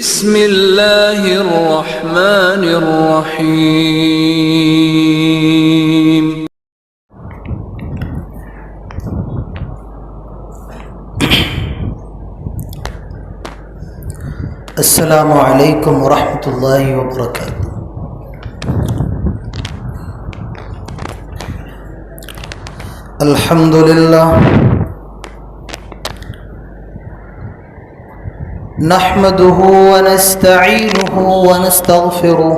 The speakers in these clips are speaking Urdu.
بسم اللہ الرحمن الرحیم۔ السلام علیکم ورحمۃ اللہ وبرکاتہ۔ الحمد للہ نحمده ونستعینه ونستغفره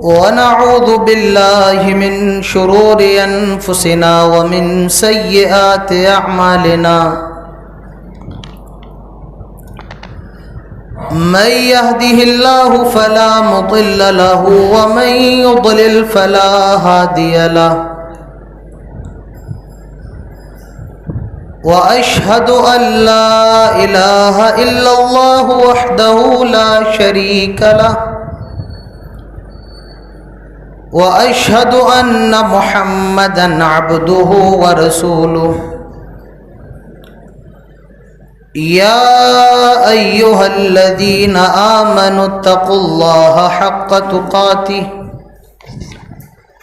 ونعوذ باللہ من شرور انفسنا ومن سیئات اعمالنا، من يهده الله فلا مضل له ومن يضلل فلا هادي له، وأشهد أن لا إله إلا الله وحده لا شريك له، وأشهد أن محمدا عبده ورسوله، يا أيها الذين آمنوا اتقوا الله حق تقاته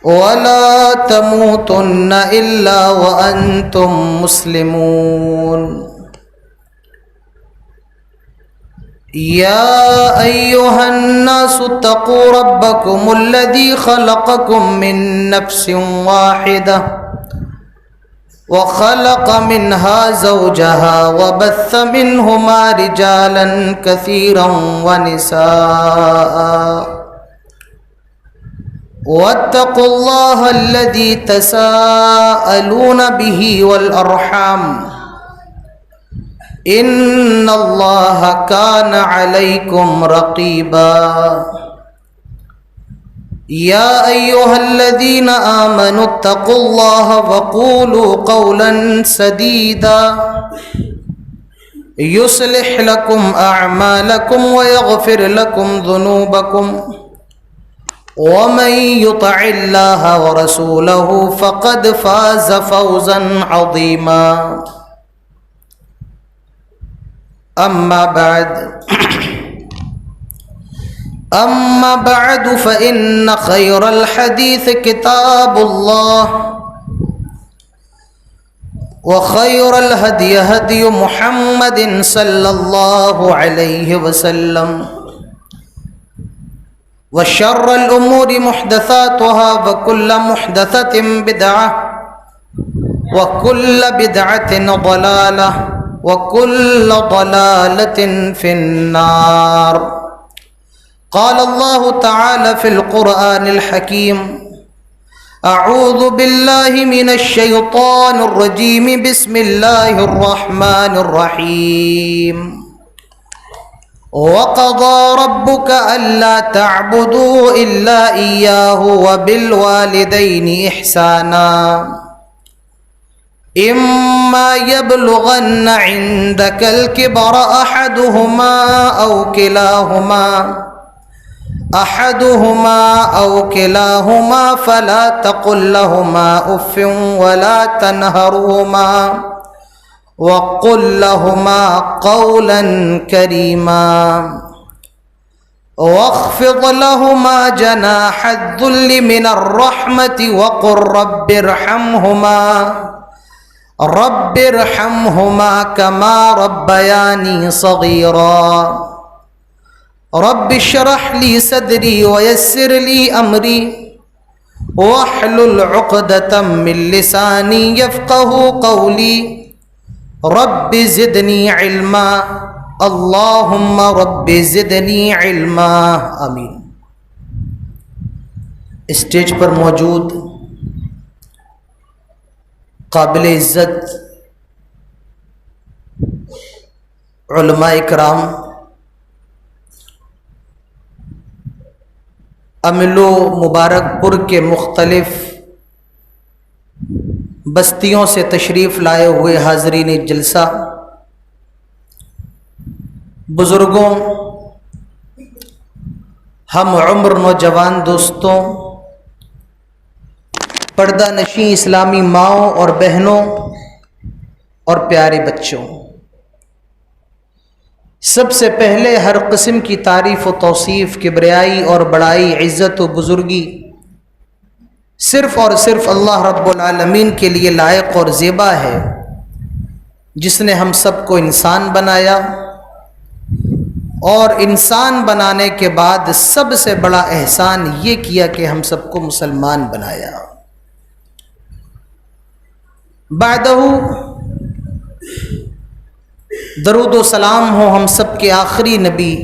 ولا تموتن إلا وأنتم مسلمون، يا أيها الناس اتقوا ربكم الذي خلقكم من نفس واحدة وخلق منها زوجها وبث منهما رجالا كثيرا ونساء، واتقوا الله الذي تساءلون به والأرحام إن الله كان عليكم رقيبا، يا أيها الذين آمنوا اتقوا الله وقولوا قولا سديدا يصلح لكم أعمالكم ويغفر لكم ذنوبكم، ومن يطع الله ورسوله فقد فاز فوزا عظيما، أما بعد فإن خير الحديث كتاب الله، وخير الهدي هدي محمد صلى الله عليه وسلم، وشر الأمور محدثاتها وكل محدثة بدعة وكل بدعة ضلالة وكل ضلالة في النار۔ قال الله تعالى في القرآن الحكيم: أعوذ بالله من الشيطان الرجيم، بسم الله الرحمن الرحيم، وقضى ربك ألا تعبدوا إلا إياه وبالوالدين إحسانا، إما يبلغن عندك الكبر أحدهما أو كلاهما فلا تقل لهما أف ولا تنهرهما وقل لهما قولا كريما، واخفض لهما جناح الذل من الرحمة وقل رب ارحمهما كما ربياني صغيرا، رب اشرح لي صدري ويسر لي أمري واحلل عقدة من لساني يفقه قولي، رب زدنی علما، اللہم رب زدنی علما، آمین۔ اسٹیج پر موجود قابل عزت علماء اکرام، املو مبارک پور کے مختلف بستیوں سے تشریف لائے ہوئے حاضرین جلسہ، بزرگوں، ہم عمر نوجوان دوستوں، پردہ نشیں اسلامی ماؤں اور بہنوں اور پیارے بچوں، سب سے پہلے ہر قسم کی تعریف و توصیف، کبریائی اور بڑائی، عزت و بزرگی صرف اور صرف اللہ رب العالمین کے لیے لائق اور زیبا ہے، جس نے ہم سب کو انسان بنایا اور انسان بنانے کے بعد سب سے بڑا احسان یہ کیا کہ ہم سب کو مسلمان بنایا۔ بعدہ درود و سلام ہو ہم سب کے آخری نبی،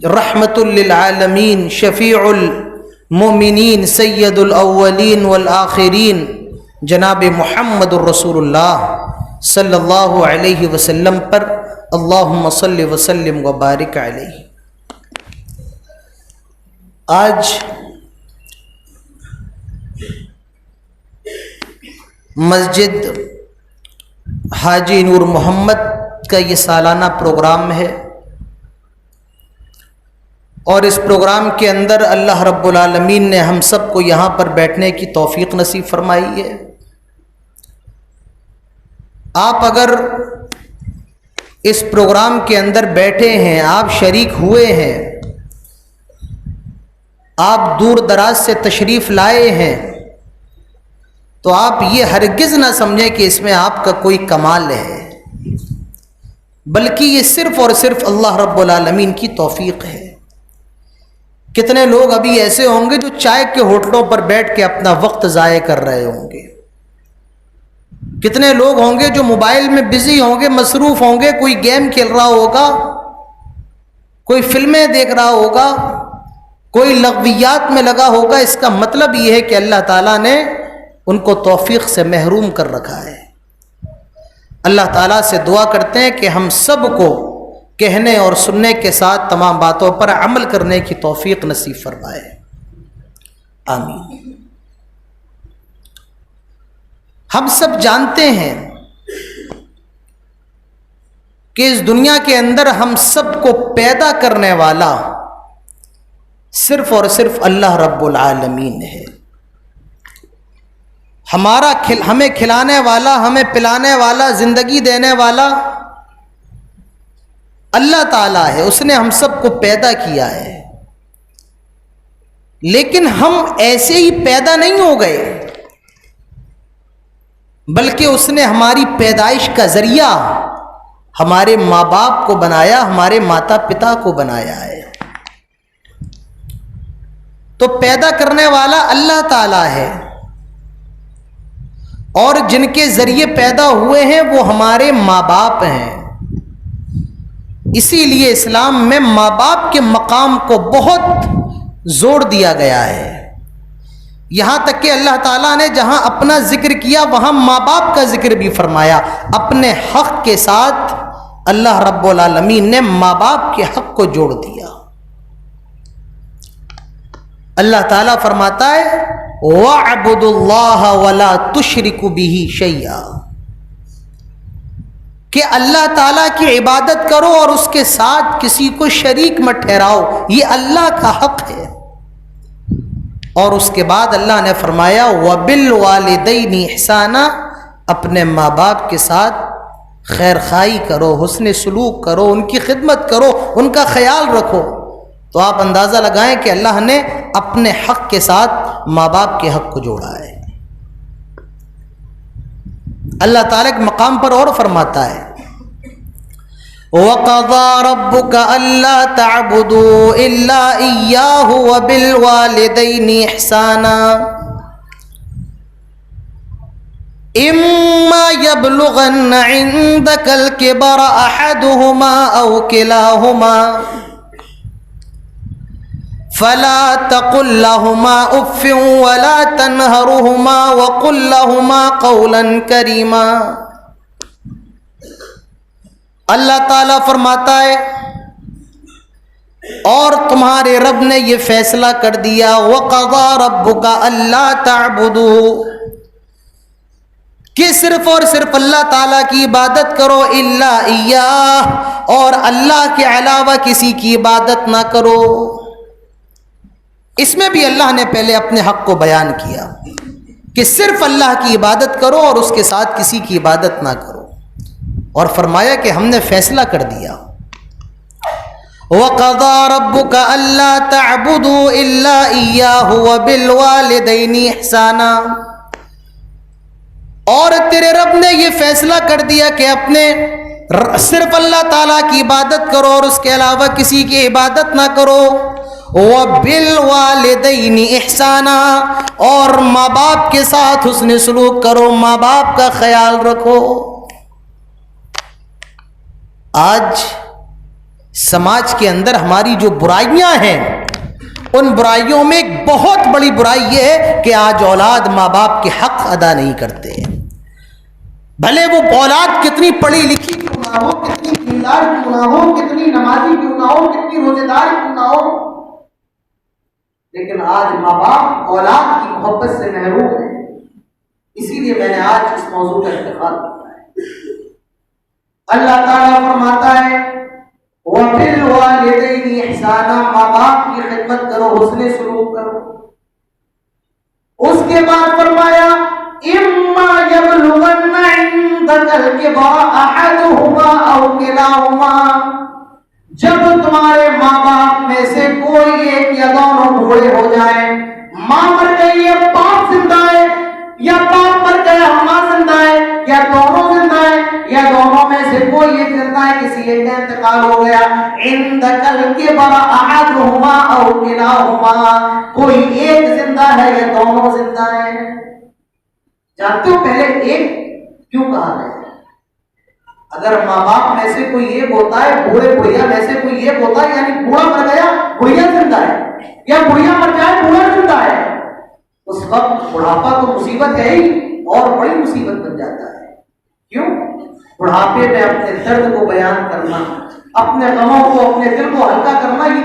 رحمت للعالمین، شفیع المؤمنین، سید الاولین والآخرین، جناب محمد الرسول اللہ صلی اللہ علیہ وسلم پر، اللہم صلی وسلم وبارک علیہ۔ آج مسجد حاجی نور محمد کا یہ سالانہ پروگرام ہے، اور اس پروگرام کے اندر اللہ رب العالمین نے ہم سب کو یہاں پر بیٹھنے کی توفیق نصیب فرمائی ہے۔ آپ اگر اس پروگرام کے اندر بیٹھے ہیں، آپ شریک ہوئے ہیں، آپ دور دراز سے تشریف لائے ہیں، تو آپ یہ ہرگز نہ سمجھیں کہ اس میں آپ کا کوئی کمال ہے، بلکہ یہ صرف اور صرف اللہ رب العالمین کی توفیق ہے۔ کتنے لوگ ابھی ایسے ہوں گے جو چائے کے ہوٹلوں پر بیٹھ کے اپنا وقت ضائع کر رہے ہوں گے، کتنے لوگ ہوں گے جو موبائل میں بزی ہوں گے، مصروف ہوں گے، کوئی گیم کھیل رہا ہوگا، کوئی فلمیں دیکھ رہا ہوگا، کوئی لغویات میں لگا ہوگا۔ اس کا مطلب یہ ہے کہ اللہ تعالیٰ نے ان کو توفیق سے محروم کر رکھا ہے۔ اللہ تعالیٰ سے دعا کرتے ہیں کہ ہم سب کو کہنے اور سننے کے ساتھ تمام باتوں پر عمل کرنے کی توفیق نصیب فرمائے، آمین۔ ہم سب جانتے ہیں کہ اس دنیا کے اندر ہم سب کو پیدا کرنے والا صرف اور صرف اللہ رب العالمین ہے۔ ہمیں کھلانے والا، ہمیں پلانے والا، زندگی دینے والا اللہ تعالیٰ ہے، اس نے ہم سب کو پیدا کیا ہے۔ لیکن ہم ایسے ہی پیدا نہیں ہو گئے، بلکہ اس نے ہماری پیدائش کا ذریعہ ہمارے ماں باپ کو بنایا، ہمارے ماتا پتا کو بنایا ہے۔ تو پیدا کرنے والا اللہ تعالیٰ ہے، اور جن کے ذریعے پیدا ہوئے ہیں وہ ہمارے ماں باپ ہیں۔ اسی لیے اسلام میں ماں باپ کے مقام کو بہت زور دیا گیا ہے، یہاں تک کہ اللہ تعالیٰ نے جہاں اپنا ذکر کیا وہاں ماں باپ کا ذکر بھی فرمایا۔ اپنے حق کے ساتھ اللہ رب العالمین نے ماں باپ کے حق کو جوڑ دیا۔ اللہ تعالیٰ فرماتا ہے وَاعْبُدُوا اللَّهَ وَلَا تُشْرِكُوا بِهِ شَيْئًا، کہ اللہ تعالیٰ کی عبادت کرو اور اس کے ساتھ کسی کو شریک مت ٹھہراؤ، یہ اللہ کا حق ہے۔ اور اس کے بعد اللہ نے فرمایا وَبِالْوَالِدَيْنِ إِحْسَانًا، اپنے ماں باپ کے ساتھ خیر خواہی کرو، حسن سلوک کرو، ان کی خدمت کرو، ان کا خیال رکھو۔ تو آپ اندازہ لگائیں کہ اللہ نے اپنے حق کے ساتھ ماں باپ کے حق کو جوڑا ہے۔ اللہ تعالیٰ کے مقام پر اور فرماتا ہے وَقَضَى رَبُّكَ أَلَّا تَعْبُدُوا إِلَّا إِيَّاهُ وَبِالْوَالِدَيْنِ إِحْسَانًا إِمَّا يَبْلُغَنَّ عِندَكَ الْكِبَرَ أَحَدُهُمَا أَوْ كِلَاهُمَا فَلَا تَقُل لَّهُمَا أُفٍّ وَلَا تَنْهَرْهُمَا وَقُل لَّهُمَا قَوْلًا كَرِيمًا۔ اللہ تعالیٰ فرماتا ہے اور تمہارے رب نے یہ فیصلہ کر دیا وَقَضَى رَبُّكَ أَلَّا تَعْبُدُوا، کہ صرف اور صرف اللہ تعالیٰ کی عبادت کرو، إِلَّا إِيَّاهُ، اور اللہ کے علاوہ کسی کی عبادت نہ کرو۔ اس میں بھی اللہ نے پہلے اپنے حق کو بیان کیا کہ صرف اللہ کی عبادت کرو اور اس کے ساتھ کسی کی عبادت نہ کرو، اور فرمایا کہ ہم نے فیصلہ کر دیا وَقَضَى رَبُّكَ أَلَّا تَعْبُدُوا إِلَّا إِيَّاهُ وَبِالْوَالِدَيْنِ إِحْسَانًا، اور تیرے رب نے یہ فیصلہ کر دیا کہ اپنے صرف اللہ تعالیٰ کی عبادت کرو اور اس کے علاوہ کسی کی عبادت نہ کرو. وَبِالْوَالِدَيْنِ إِحْسَانًا، اور ماں باپ کے ساتھ حسن سلوک کرو، ماں باپ کا خیال رکھو. آج سماج کے اندر ہماری جو برائیاں ہیں، ان برائیوں میں ایک بہت بڑی برائی یہ ہے کہ آج اولاد ماں باپ کے حق ادا نہیں کرتے. بھلے وہ اولاد کتنی پڑھی لکھی کیوں نہ ہو، کتنی دیندار کیوں نہ ہو، کتنی نمازی کیوں نہ ہو، کتنی روزے دار کیوں نہ ہو، لیکن آج ماں باپ اولاد کی محبت سے محروم ہیں. اسی لیے میں نے آج اس موضوع کا انتخاب کیا ہے. اللہ تعالیٰ فرماتا ہے وَبِالْوَالِدَيْنِ إِحْسَانًا، ماں باپ کی خدمت کرو، حسن سلوک کرو. اس کے بعد فرمایا إِمَّا يَبْلُغَنَّ عِندَكَ الْكِبَرَ أَحَدُهُمَا أَوْ كِلَاهُمَا، جب تمہارے ماں باپ میں سے کوئی ایک یا دونوں بوڑھے ہو جائیں، ماں مر گئی ہے باپ زندہ ہے، یا باپ مر گیا ماں زندہ ہے، یا دونوں زندہ ہے، یا دونوں میں سے کوئی ایک زندہ ہے، کسی ایک کا انتقال ہو گیا. عندك الكبر احدهما او كلاهما، کوئی ایک زندہ ہے یا دونوں زندہ ہیں. جانتے ہو پہلے ایک کیوں کہا گیا؟ اگر ماں باپ میں سے کوئی ایک ہوتا ہے، بوڑھے بڑھیا میں سے کوئی ایک ہوتا ہے، یعنی بوڑھا مر گیا بڑھیا زندہ ہے، یا بڑھیا مر جائے بوڑھا زندہ ہے، اس وقت بڑھاپا تو مصیبت ہے ہی، اور بڑی مصیبت بن جاتا ہے. کیوں؟ بڑھاپے میں اپنے درد کو بیان کرنا، اپنے غموں کو، اپنے دل کو ہلکا کرنا، یہ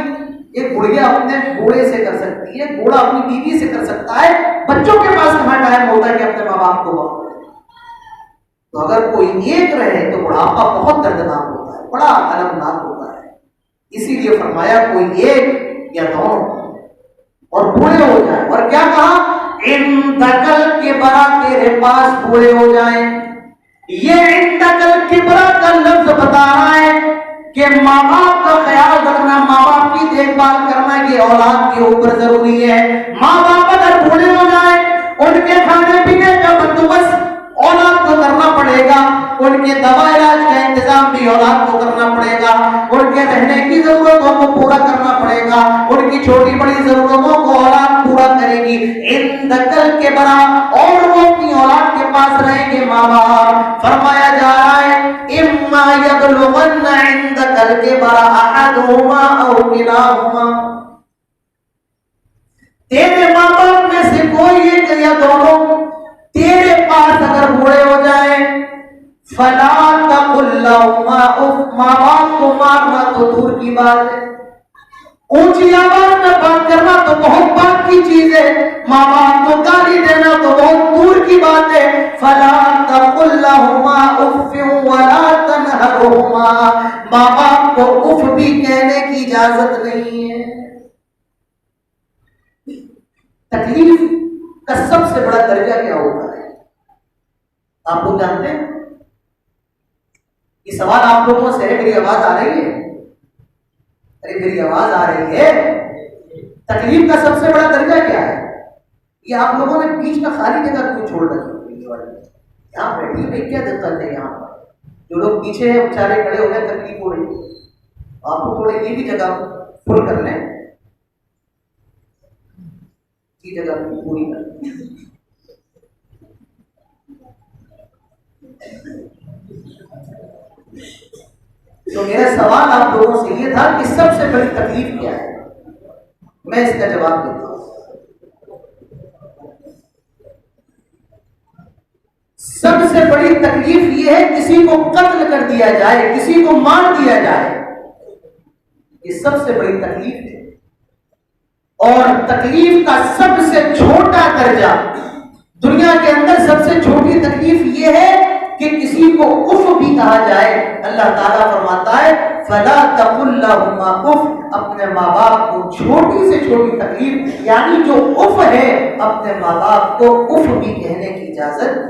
ایک بڑھیا اپنے بوڑھے سے کر سکتی ہے، بوڑھا اپنی بیوی سے کر سکتا ہے. بچوں کے پاس کہاں ٹائم ہوتا ہے کہ اپنے ماں باپ کو وقت دے. تو اگر کوئی ایک رہے تو بڑھاپا بہت دردناک ہوتا ہے، بڑا المناک ہوتا ہے. اسی لیے فرمایا کوئی ایک یا دونوں اور بوڑھے ہو جائیں. اور کیا کہا؟ عندک الکبر، تیرے پاس بوڑھے ہو جائیں. یہ عندک الکبر کا لفظ بتا رہا ہے کہ ماں باپ کا خیال رکھنا، ماں باپ کی دیکھ بھال کرنا یہ اولاد کے اوپر ضروری ہے. ماں باپ اگر بوڑھے ہو جائیں، ان کے کھانے پینے کا بندوبست اولاد کو کرنا پڑے گا، ان کے دوا علاج کا انتظام بھی اولاد کو کرنا پڑے گا، ان کے رہنے کی ضرورتوں کو پورا کرنا پڑے گا، ان کی چھوٹی بڑی ضرورتوں کو اولاد پورا کرے گی. عندک الکبر، اور وہ اپنی اولاد کے پاس رہیں گے ماں باپ. فرمایا جا رہا ہے اما یبلغن عندک الکبر احدهما او کلاهما، تیرے ماں باپ میں سے کوئی ایک یا دونوں تیرے پاس اگر بوڑھے ہو جائیں، فلا تقل لهما اف، ماں باپ کو مارنا تو دور کی بات ہے، اونچی آواز میں بات کرنا تو بہت بات کی چیز ہے، ماں باپ کو گالی دینا تو بہت دور کی بات ہے. فلا تقل لهما اف ولا تنهرهما، ماں باپ کو اف بھی کہنے کی اجازت نہیں ہے. تکلیف کا سب سے بڑا درجہ کیا ہوتا ہے آپ لوگ جانتے ہیں؟ یہ سوال آپ لوگوں سے ہے. میری آواز آ رہی ہے؟ ارے میری آواز آ رہی ہے؟ تکلیف کا سب سے بڑا درجہ کیا ہے؟ یہ آپ لوگوں نے بیچ میں خالی جگہ کیوں چھوڑ رکھی؟ یہاں بیٹھی بھائی، کیا دقت ہے؟ یہاں پر جو لوگ پیچھے ہیں بیچارے کھڑے ہو گئے، تکلیف ہو رہی ہے. آپ کو تھوڑے یہ بھی جگہ فل کر لیں، یہ جگہ پوری کر لیں. تو میرا سوال آپ لوگوں سے یہ تھا کہ سب سے بڑی تکلیف کیا ہے؟ میں اس کا جواب دیتا ہوں. سب سے بڑی تکلیف یہ ہے کسی کو قتل کر دیا جائے، کسی کو مار دیا جائے. یہ سب سے بڑی تکلیف ہے. اور تکلیف کا سب سے چھوٹا درجہ دنیا کے اندر، سب سے چھوٹی تکلیف یہ ہے کہ کسی کو اف بھی کہا جائے. اللہ تعالیٰ فرماتا ہے فلا تقل لهما اف، اپنے ماں باپ کو چھوٹی سے چھوٹی تکلیف یعنی جو اف ہے، اپنے ماں باپ کو اف بھی کہنے کی اجازت ہے.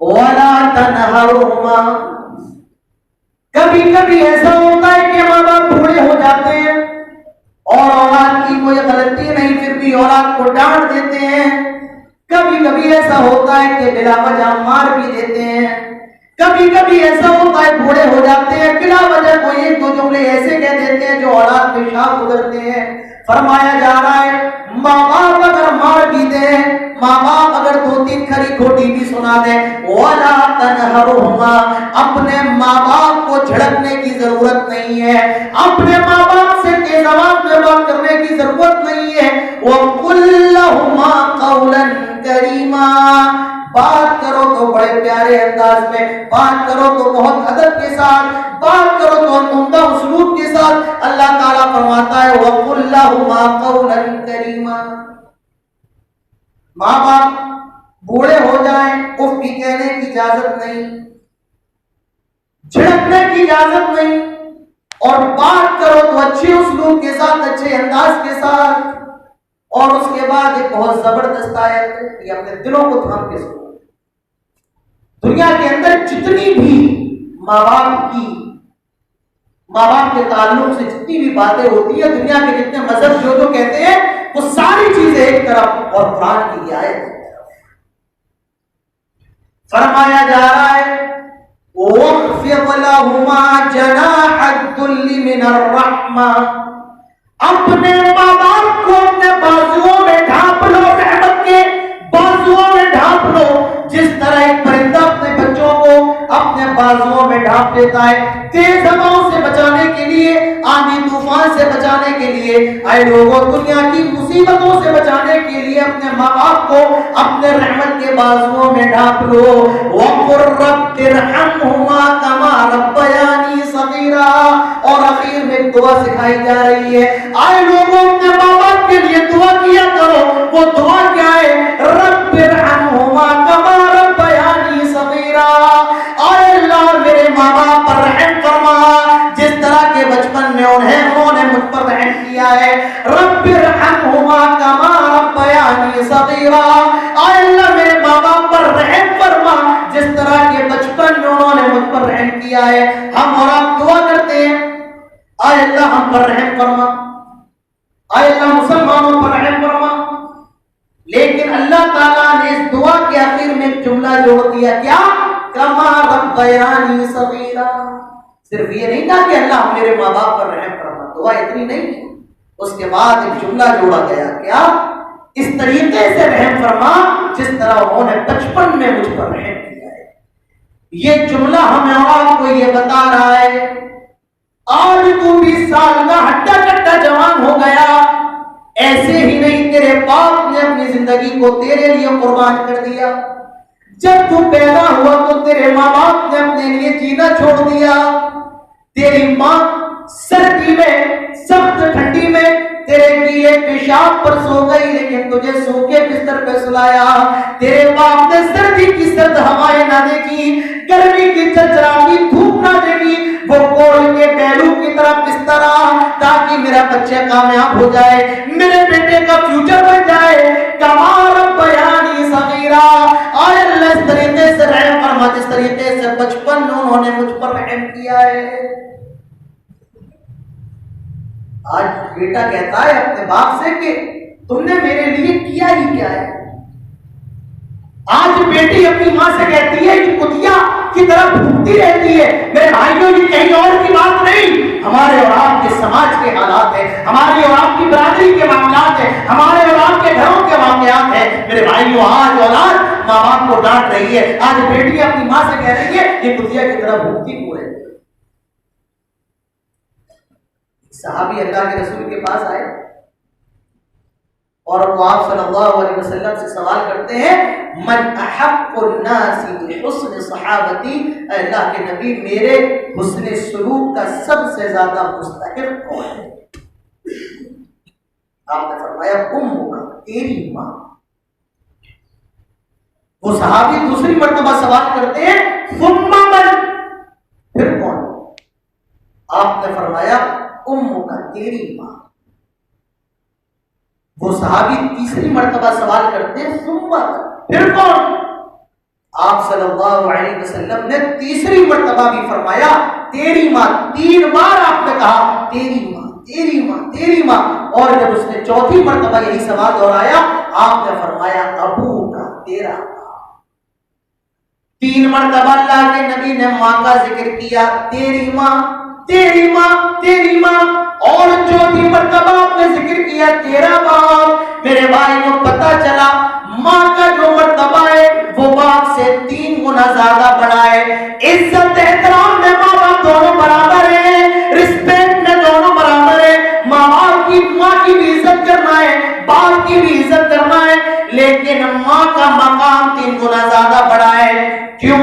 ولا تنهرهما، کبھی کبھی ایسا ہوتا ہے کہ ماں باپ بوڑھے ہو جاتے ہیں اور اولاد کی کوئی غلطی نہیں پھر بھی اولاد کو ڈانٹ دیتے ہیں. کبھی کبھی ایسا ہوتا ہے کہ بلا وجہ مار بھی دیتے ہیں. کبھی کبھی ایسا ہوتا ہے بوڑھے ہو جاتے ہیں بلا وجہ کوئی ایک دو جملے ایسے کہہ دیتے ہیں جو اولاد پہ شاہ گزرتے ہیں. فرمایا جا رہا ہے ماں باپ اگر مار بھی دیں, ماں باپ اگر دو تین کھری کھوٹی بھی سنا دیں, وَلَا تَنْهَرْهُمَا, اپنے ماں باپ کو جھڑکنے کی ضرورت نہیں ہے, اپنے ماں باپ سے تیز آواز میں بات کرنے کی ضرورت نہیں ہے. وَقُلْ لَهُمَا قَوْلًا كَرِيمًا, بات کرو تو بڑے پیارے انداز میں, بات کرو تو بہت ادب کے ساتھ, بات کرو تو عمدہ اسلوب کے ساتھ. اللہ تعالیٰ فرماتا ہے وَقُلْ لَهُمَا قَوْلًا كَرِيمًا. ماں باپ بوڑھے ہو جائیں اف بھی کہنے کی اجازت نہیں, جھڑکنے کی اجازت نہیں, اور بات کرو تو اچھے اسلوب کے ساتھ, اچھے انداز کے ساتھ. اور اس کے بعد ایک بہت زبردست آیت ہے, یہ اپنے دلوں کو تھام کے سنو. دنیا کے اندر جتنی بھی ماں باپ کے تعلق سے جتنی بھی باتیں ہوتی ہیں, دنیا کے جتنے مذہب جو کہتے ہیں وہ ساری چیزیں ایک طرف اور قرآن کی یہ آیت ایک طرف. فرمایا جا رہا ہے وَاخْفِضْ لَهُمَا جَنَاحَ الذُّلِّ مِنَ الرَّحْمَةِ, اپنے ماں باپ کو اپنے بازوؤں میں ڈھانپ لو, رحمت کے بازوؤں میں ڈھانپ لو. جس طرح ایک پرندہ اپنے بچوں کو اپنے بازوؤں میں ڈھانپ لیتا ہے تیز ہواؤں سے بچانے کے لیے, آندھی طوفان سے بچانے کے لیے, اے لوگوں دنیا کی مصیبتوں سے بچانے کے لیے اپنے ماں باپ کو اپنے رحمت کے بازوؤں میں ڈھانپ لو. وَقُلْ رَبِّ ارْحَمْهُمَا كَمَا رَبَّيَانِي صَغِيرًا, اور اخیر میں ایک دعا سکھائی جا رہی ہے, اے لوگوں اپنے ماں باپ کے لیے دعا کیا کرو. وہ دعا کیا ہے؟ رَبِّ ارْحَمْهُمَا كَمَا رَبَّيَانِي صَغِيرًا, اے اللہ میرے ماں باپ پر رحم فرما جس طرح کے بچپن میں انہوں نے مجھ پر رحم کیا ہے. رب ارحمہما کما ربیانی صغیرا, اے اللہ میرے ماں باپ پر رحم فرما جس طرح کے بچپن میں انہوں نے مجھ پر رحم کیا ہے. ہم اور آپ دعا کرتے ہیں اے اللہ ہم پر رحم فرما, اے اللہ مسلمانوں پر رحم فرما, لیکن اللہ تعالیٰ نے اس دعا کے آخر میں ایک جملہ جوڑ دیا, کیا؟ کما ربیانی صغیرا. صرف یہ نہیں تھا کہ اللہ میرے ماں باپ پر رحم فرما, دعا اتنی نہیں, اس کے بعد ایک جملہ جوڑا گیا, کیا؟ اس طریقے سے رحم فرما جس طرح انہوں نے بچپن میں مجھ پر رحم کیا ہے. یہ جملہ ہمیں اور آپ کو یہ بتا رہا ہے آج تو 20 سال کا ہٹا کٹا جوان ہو گیا, ایسے ہی نہیں تیرے باپ نے اپنی زندگی کو تیرے لیے قربان کر دیا. جب تو پیدا ہوا تو تیرے ماں باپ نے اپنے لیے جینا چھوڑ دیا. تیری ماں سردی میں سخت ٹھنڈی میں تیرے گیلے پیشاب پر سو گئی لیکن تجھے سوکھے بستر پہ سلایا. تیرے باپ نے سردی کی سرد ہوائیں نہ دیکھی, گرمی کی چرچراتی دھوپ نہ دیکھی, وہ کوڑ کے بیلو کی طرح بستر تاکہ میرا بچہ کامیاب ہو جائے, میرے بیٹے کا فیوچر بن جائے. کما ربیانی صغیرا, اے اللہ اس طریقے سے رحم فرما جس طریقے سے بچپن میں انہوں نے مجھ پر رحم کیا ہے. آج بیٹا کہتا ہے اپنے باپ سے کہ تم نے میرے لیے کیا ہی کیا ہے. آج بیٹی اپنی ماں سے کہتی ہے کہ کتیا کی طرح بھوکتی رہتی ہے. میرے بھائیوں کی کہیں اور کی بات نہیں, ہمارے اور آپ کے سماج کے حالات ہیں, ہماری اور آپ کی برادری کے معاملات ہیں, ہمارے اور آپ کے گھروں کے واقعات ہیں. میرے بھائیوں آج اولاد ماں باپ کو ڈانٹ رہی ہے, آج بیٹی اپنی ماں سے کہہ رہی ہے کہ کتیا کی طرح بھوکتی کیوں ہے. صحابی اللہ کے رسول کے پاس آئے اور وہ آپ صلی اللہ علیہ وسلم سے سوال کرتے ہیں من احق الناس بحسن صحابتی, اللہ کے نبی میرے حسن سلوک کا سب سے زیادہ مستحق کون ہے؟ آپ نے فرمایا امک, تیری ماں. وہ صحابی دوسری مرتبہ سوال کرتے ہیں ثم من, پھر کون؟ آپ نے فرمایا امک, تیری ماں. وہ صحابی تیسری مرتبہ سوال کرتے ہیں ثم من, پھر کون؟ آپ صلی اللہ علیہ وسلم نے تیسری مرتبہ بھی فرمایا تیری ماں، 3 بار آپ نے کہا تیری ماں، تیری ماں، تیری ماں، اور جب اس نے چوتھی مرتبہ یہی سوال دہرایا آپ نے فرمایا ابو کا، تیرا باپ۔ 3 مرتبہ اللہ کے نبی نے ماں کا ذکر کیا، تیری ماں، تیری ماں، تیری ماں، اور چوتھی مرتبہ آپ نے ذکر کیا تیرا باپ۔ میرے بھائی کو پتا چلا ماں کا جو مرتبہ ہے وہ باپ سے 3 گنا زیادہ بڑا ہے۔ عزت احترام میں ماں باپ دونوں برابر ہیں، رسپیکٹ میں دونوں برابر ہیں۔ ماں کی بھی عزت کرنا ہے، باپ کی بھی عزت کرنا ہے، لیکن ماں کا مقام 3 گنا زیادہ بڑا ہے۔ کیوں؟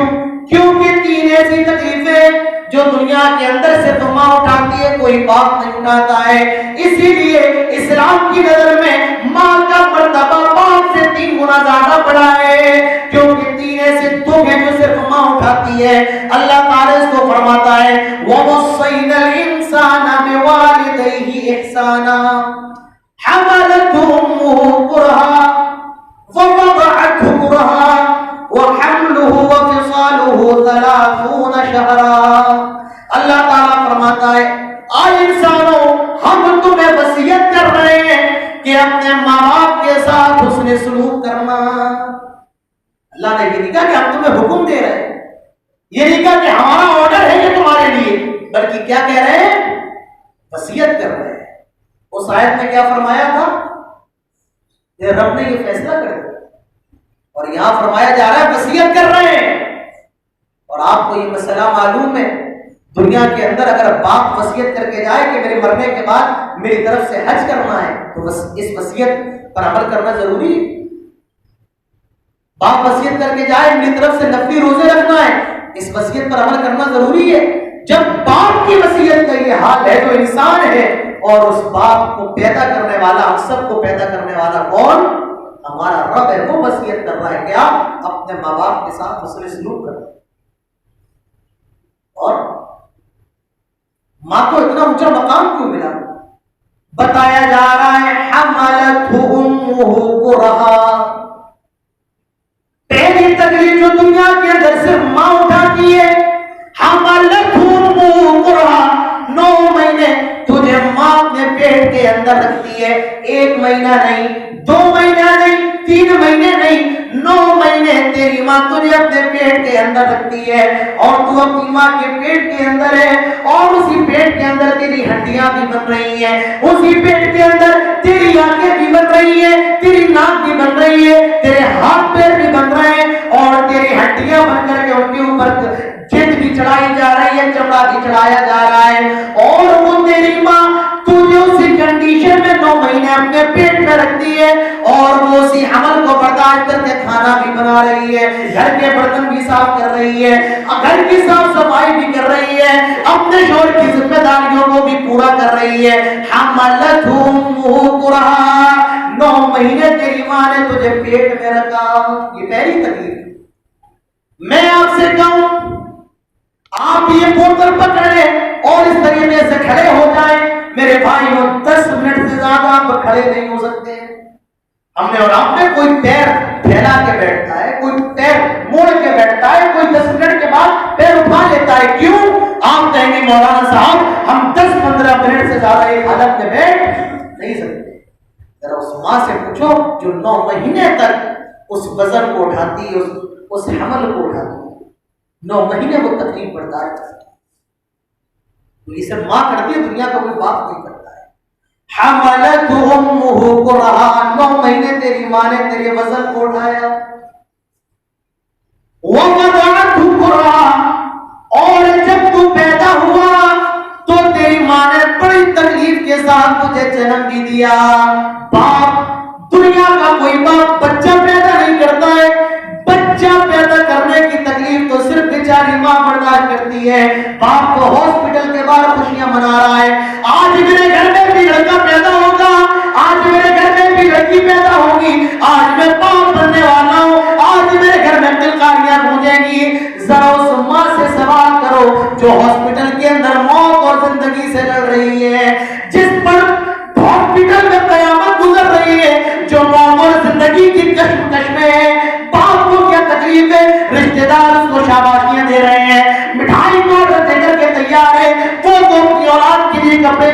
کیونکہ 3 ایسی تکلیفیں جو دنیا کے اندر سے تو ماں اٹھاتی ہے کوئی باپ نہیں اٹھاتا ہے، اسی لیے اسلام کی نظر میں ماں کا مرتبہ باپ سے 3 گنا زیادہ بڑا ہے، کیونکہ 3 ایسے دکھ ہیں جو صرف ماں اٹھاتی ہے۔ اللہ تعالیٰ اس کو فرماتا ہے وَوَصَّيْنَا الْإِنسَانَ بِوَالِدَيْهِ إِحْسَانًا حَمَلَتْهُ أُمُّهُ كُرْهًا وَوَضَعَتْهُ كُرْهًا وَحَمْلُهُ وَفِصَالُهُ 30 شَهْرًا۔ اللہ تعالیٰ فرماتا ہے آج انسانوں ہم تمہیں وصیت کر رہے ہیں کہ اپنے ماں باپ کے ساتھ حسن سلوک کرنا۔ اللہ نے یہ نہیں کہا کہ ہم تمہیں حکم دے رہے ہیں، یہ نہیں کہا کہ ہمارا آرڈر ہے یہ تمہارے لیے، بلکہ کیا کہہ رہے ہیں؟ وصیت کر رہے ہیں۔ اس آیت میں کیا فرمایا تھا کہ رب نے یہ فیصلہ کر دیا، اور یہاں فرمایا جا رہا ہے وصیت کر رہے ہیں۔ اور آپ کو یہ مسئلہ معلوم ہے دنیا کے اندر اگر باپ وصیت کر کے جائے کہ میرے مرنے کے بعد میری طرف سے حج کرنا ہے تو اس وصیت پر عمل کرنا ضروری ہے۔ باپ وصیت کر کے جائے میری طرف سے نفلی روزے رکھنا ہے، اس وصیت پر عمل کرنا ضروری ہے۔ جب باپ کی وصیت کا یہ حال ہے تو انسان ہے، اور اس باپ کو پیدا کرنے والا، ہم سب کو پیدا کرنے والا کون؟ ہمارا رب ہے۔ وہ وصیت کر رہا ہے کیا؟ اپنے ماں باپ کے ساتھ حسن سلوک کرنا۔ اور ماں کو اتنا اونچا مقام کیوں ملا؟ بتایا جا رہا ہے حملتہ امہ کرہا، پہلی تکلیف جو دنیا کے اندر صرف ماں اٹھاتی ہے، حملتہ امہ کرہا، 9 مہینے تجھے ماں اپنے پیٹ کے اندر رکھتی ہے، 1 مہینہ نہیں، 2 مہینہ نہیں، 3 مہینے نہیں، 9 مہینے تیری ماں تجھے اپنے پیٹ کے اندر رکھتی ہے، اور تو اپنی ماں کے پیٹ کے اندر ہے، اور اسی پیٹ کے اندر تیری ہڈیاں بھی بن رہی ہیں، اسی پیٹ کے اندر تیری آنکھیں بھی بن رہی ہیں، تیری ناک بھی بن رہی ہے، تیرے ہاتھ پیر بھی بن رہے ہیں، اور تیری ہڈیاں بن کر کے ان کے اوپر جلد بھی چڑھائی جا رہی ہے، چمڑا بھی چڑھایا جا رہا ہے، اور وہ تیری ماں تجھے اسی کنڈیشن میں 9 مہینے اپنے پیٹ میں رکھتی ہے، اور وہ اسی حمل کو برداشت کر کے کھانا بھی بنا رہی ہے، گھر کے برتن بھی صاف کر رہی ہے، گھر کی صاف صفائی بھی کر رہی ہے، اپنے شوہر کی ذمہ داریوں کو بھی پورا کر رہی ہے۔ حملتہ امہ کرہا، 9 مہینے تیری ماں نے تجھے پیٹ میں رکھا۔ یہ پہلی تکلیف۔ میں آپ سے کہوں آپ یہ بوتل پکڑے اور اس طریقے سے کھڑے ہو جائیں، میرے بھائیوں 10 منٹ سے زیادہ آپ کھڑے نہیں ہو سکتے۔ ہم نے اور آپ نے کوئی پیر پھیلا کے بیٹھتا ہے، کوئی پیر موڑ کے بیٹھتا ہے، کوئی 10 منٹ کے بعد پیر اٹھا لیتا ہے۔ کیوں؟ آپ کہیں گے مولانا صاحب ہم 10-15 منٹ سے زیادہ ایک حالت میں بیٹھ نہیں سکتے۔ ذرا اس ماں سے پوچھو جو 9 مہینے تک اس وزن کو اٹھاتی ہے، اس حمل کو اٹھاتی ہے، 9 مہینے وہ تکلیف برداشت کرتی ہے۔ تو یہ سب ماں کرتی ہے، دنیا کا کوئی باپ نہیں کرتا ہے۔ حملتہ امہ کرہا، 9 مہینے تیری ماں نے تیرے وزن کو اٹھایا۔ وَوَضَعَتْهُ کرہا، اور جب تو پیدا ہوا تو تیری ماں نے بڑی تکلیف کے ساتھ تجھے جنم بھی دیا۔ باپ، دنیا کا کوئی باپ بچہ پیدا نہیں کرتا ہے، بچہ پیدا کرنے کی تکلیف تو صرف بیچاری ماں برداشت کرتی ہے۔ باپ کو ہاسپٹل کے باہر خوشیاں منا رہا ہے، آج میرے گھر میں بھی لڑکا پیدا ہوگا، آج میرے گھر میں بھی لڑکی پیدا ہوگی، آج میں باپ بننے والا ہوں، آج میرے گھر میں تلکاریاں گونجیں گی۔ ذرا اس ماں سے سوال کرو جو ہاسپٹل کے اندر موت اور زندگی سے لڑ رہی ہے، جس پر ہاسپٹل میں قیامت گزر رہی ہے، جو موت اور زندگی کی کشمکش میں ہے، باپ کو کیا تکلیف ہے؟ رشتہ دار اس کو شاباشیاں دے رہے ہیں، مٹھائی کو آرڈر دے کر کے تیار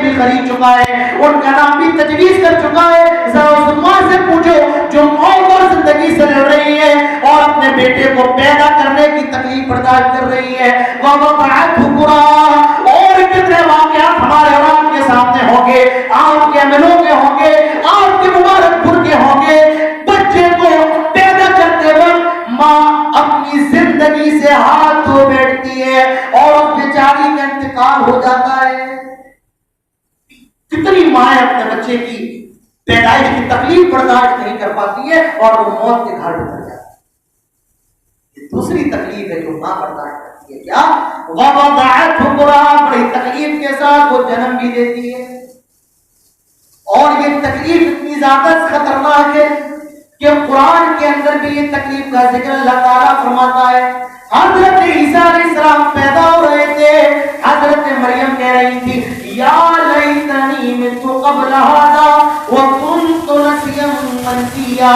بھی خرید چکا ہے، ان کا نام بھی تجویز کر چکا ہے. ذرا اس ماں سے پوچھو جو موت اور زندگی سے لڑ رہی ہے اور اپنے بیٹے کو پیدا کرنے کی تکلیف برداشت کر رہی ہے. وَوَضَعَتْهُ كُرْهًا، اور کتنے واقعات ہمارے اور آپ کے سامنے ہوں گے، آپ کے عملوں کے ہوں گے، آپ کے مبارک پور کے ہوں گے. بچے کو پیدا کرتے وقت ماں اپنی زندگی سے ہاتھ دھو بیٹھتی ہے اور اس بیچاری کا انتقال ہو جاتا ہے. کتنی مائیں اپنے بچے کی پیدائش کی تکلیف برداشت نہیں کر پاتی ہے اور وہ موت کے گھاٹ اتر جاتی ہے. یہ دوسری تکلیف ہے جو ماں برداشت کرتی ہے. کیا وَوَضَعَتْهُ كُرْهًا، بڑی تکلیف کے ساتھ وہ جنم بھی دیتی ہے. اور یہ تکلیف اتنی زیادہ خطرناک ہے کہ قرآن کے اندر بھی یہ تکلیف کا ذکر اللہ تعالیٰ فرماتا ہے. حضرت عیسیٰ علیہ السلام پیدا ہو رہے تھے، حضرت مریم کہہ رہی تھی یا لیتنی مت قبل ھذا وکنت نسیا منسیا،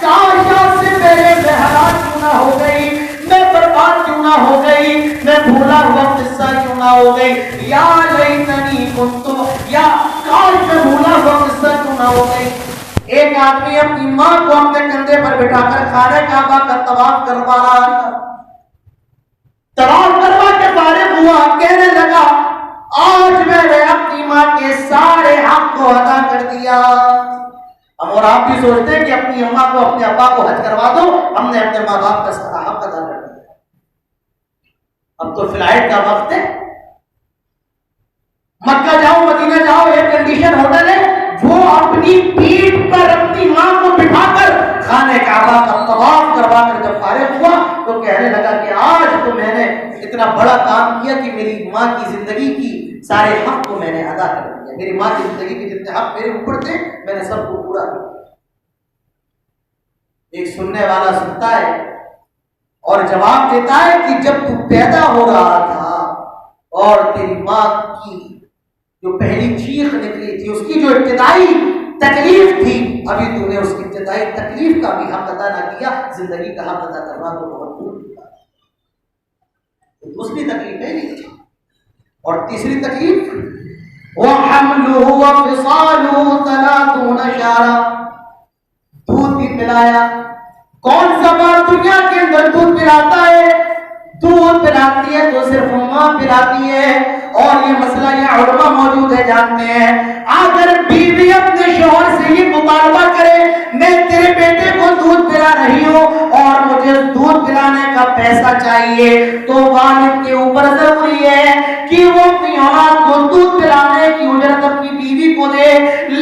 کاش آج سے پہلے میں ہلاک کیوں نہ ہو گئی، میں برباد کیوں نہ ہو گئی، میں بھولا ہوا قصہ کیوں نہ ہو گئی. یا لیتنی کنت، یا کاش میں بھولا ہوا قصہ کیوں نہ ہو گئی. ایک آدمی اپنی ماں کو اپنے کندھے پر بٹھا کر خانہ کعبہ کا طواف کروا رہا تھا. طواف کروا کے فارغ ہوا، کہنے لگا آج میں نے اپنی ماں کے سارے حق کو ادا کر دیا. ہم اور آپ بھی سوچتے ہیں کہ اپنی اماں کو اپنے ابا کو حج کروا دو، ہم نے اپنے ماں باپ کا سارا حق ادا کر دیا. اب تو فلائٹ کا وقت ہے، مکہ جاؤ مدینہ جاؤ، ایئر کنڈیشن ہوٹل ہے، وہ اپنی پیٹھ پر اپنی ماں کو بٹھا کر خانہ کعبہ کا طواف کروا کر جب فارغ ہوا تو کہنے لگا کہ آج تو میں نے اتنا بڑا کام کیا کہ میری ماں کی زندگی کی سارے حق کو میں نے ادا کر دیا. میری ماں کی زندگی کے جتنے حق میرے اوپر تھے میں نے سب کو پورا کر دیا. ایک سننے والا سنتا ہے اور جواب دیتا ہے کہ جب تو پیدا ہو رہا تھا اور تیری ماں کی جو پہلی چیخ نکلی تھی، اس کی جو ابتدائی تکلیف تھی، ابھی تو نے اس کی ابتدائی تکلیف کا بھی حق ادا نہ کیا، زندگی کا حق ادا کرنا تو بہت دور کی بات ہے. دوسری تکلیف ہے یہ. اور تیسری تکلیف وَحَمْلُهُ وَفِصَالُهُ 30 شَهْرًا، دودھ بھی پلایا. کون سا باپ دنیا کے اندر دودھ پلاتا ہے؟ دودھ پلاتی ہے تو صرف ماں پلاتی ہے. اور یہ مسئلہ یہ علماء موجود ہے جانتے ہیں، اگر بیوی اپنے شوہر سے یہ مطالبہ کرے میں تیرے بیٹے کو دودھ پلا رہی ہوں اور مجھے دودھ پلانے کا پیسہ چاہیے، تو والد کے اوپر ضروری ہے کہ وہ اپنی اولاد کو دودھ پلانے کی اجرت اپنی بیوی کو دے.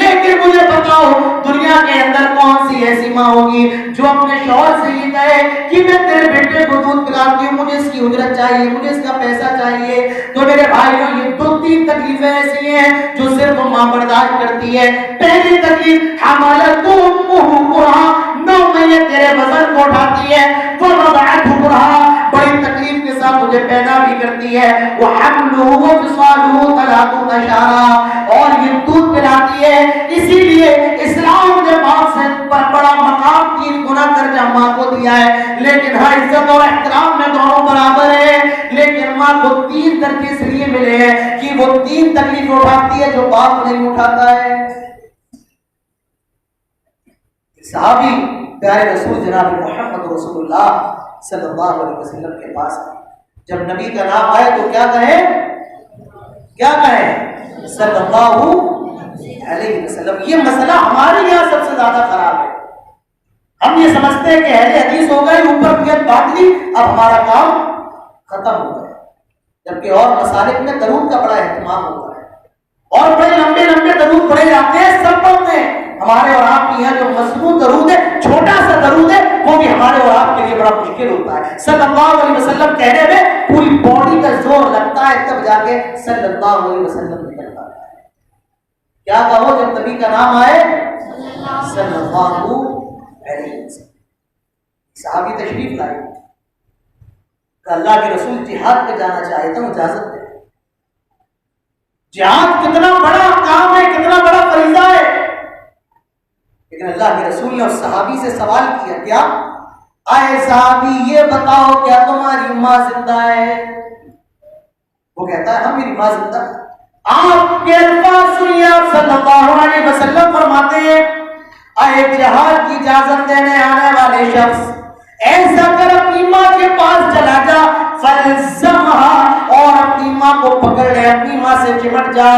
لیکن مجھے بتاؤ دنیا کے اندر کون سی ایسی ماں ہوگی جو اپنے شوہر سے یہ کہے کہ میں تیرے بیٹے کو دودھ پلاتی ہوں، مجھے اس کی اجرت چاہیے، مجھے اس کا پیسہ چاہیے. تو میرے بھائیوں یہ 2-3 تکلیفیں ایسی ہیں جو صرف ماں برداشت کرتی ہے. پہلی تکلیف حملتہ امہ کرہا، 9 مہینے تیرے وزن کو اٹھاتی ہے، ووضعتہ کرہا، بڑی تکلیف کے ساتھ تجھے پیدا بھی کرتی ہے، وحملہ وفصالہ 30 شہرا، اور یہ دودھ پلاتی ہے. اسی لیے اسلام نے باپ سے بڑا مقام 3 گنا درجہ ماں کو دیا ہے. لیکن ہر عزت اور احترام میں دونوں برابر ہیں، لیکن ماں کو 3 درجے اس لیے ملے ہیں کہ وہ 3 تکلیف اٹھاتی ہے جو باپ نہیں اٹھاتا ہے. صحابی پیارے رسول جناب محمد رسول اللہ صلی اللہ علیہ وسلم کے پاس جب نبی کا نام آئے تو کیا کہیں صلی اللہ علیہ وسلم. یہ مسئلہ ہمارے یہاں سب سے زیادہ خراب ہے. ہم یہ سمجھتے ہیں کہ اہل حدیث ہو گئے، اوپر نیت بات لی، اب ہمارا کام ختم ہو گیا. جبکہ اور مسالک میں درود کا بڑا اہتمام ہوتا ہے اور بڑے لمبے لمبے درود پڑھے جاتے ہیں. سب پڑھتے ہیں. ہمارے اور آپ کے یہاں جو مضمون درود ہے، چھوٹا سا درود ہے، وہ بھی ہمارے اور آپ کے لیے بڑا مشکل ہوتا ہے. صلی اللہ علیہ وسلم کہنے میں پوری باڈی کا زور لگتا ہے، تب جا کے صلی اللہ علیہ وسلم نکلتا ہے. کیا کہو جب نبی کا نام آئے صلی اللہ علیہ وسلم. صحابی تشریف لائے کہ اللہ کے رسول جہاد پہ جانا چاہتا ہوں، اجازت دے. جہاد کتنا بڑا کام ہے، کتنا بڑا فریضہ ہے، لیکن اللہ کے رسول نے اس صحابی سے سوال کیا، کیا آئے صحابی یہ بتاؤ کیا تمہاری ماں زندہ ہے؟ وہ کہتا ہے ہاں میری ماں زندہ ہے. آپ کے الفاظ سنیے، آپ صلی اللہ علیہ وسلم فرماتے ہیں اے جہاد کی اجازت دینے آنے والے شخص، ایسا کر اپنی ماں کے پاس چلا جا، فَالْزَمْهَا، اور اپنی ماں کو پکڑ لے، اپنی ماں سے چمٹ جا،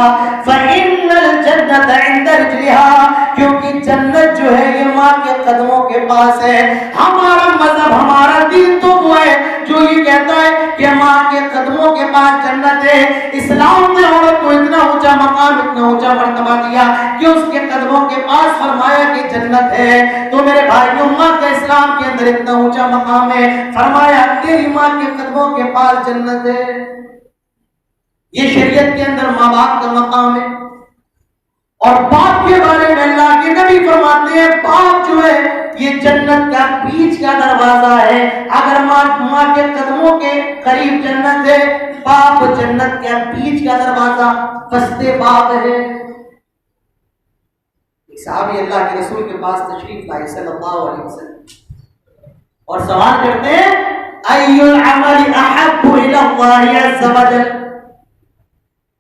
فَإِنَّ الْجَنَّةَ عِنْدَ رِجْلِهَا، کیونکہ جنت جو ہے یہ ماں کے قدموں کے پاس ہے۔ ہمارا مذہب، ہمارا دین تو وہ ہے جو یہ کہتا ہے کہ ماں کے قدموں کے پاس جنت ہے۔ اسلام نے عورت کو اتنا اونچا مقام، اتنا اونچا مرتبہ دیا کہ اس کے قدموں کے پاس فرمایا کہ جنت ہے۔ تو میرے بھائیوں، ماں کا اسلام کے اندر اتنا اونچا مقام ہے، فرمایا تیری ماں کے قدموں کے پاس جنت ہے۔ یہ شریعت کے اندر ماں باپ کا مقام ہے۔ اور باپ کے بارے میں اللہ کے نبی فرماتے ہیں باپ جو ہے یہ جنت کا بیچ کا دروازہ ہے۔ اگر ماں کے قدموں کے قریب جنت ہے، باپ جنت کا بیچ کا دروازہ، فستے باپ ہے۔ صحابی اللہ کے رسول کے پاس تشریف لائے صلی اللہ علیہ وسلم اور سوال کرتے ہیں ای العمل احب الی اللہ عز وجل،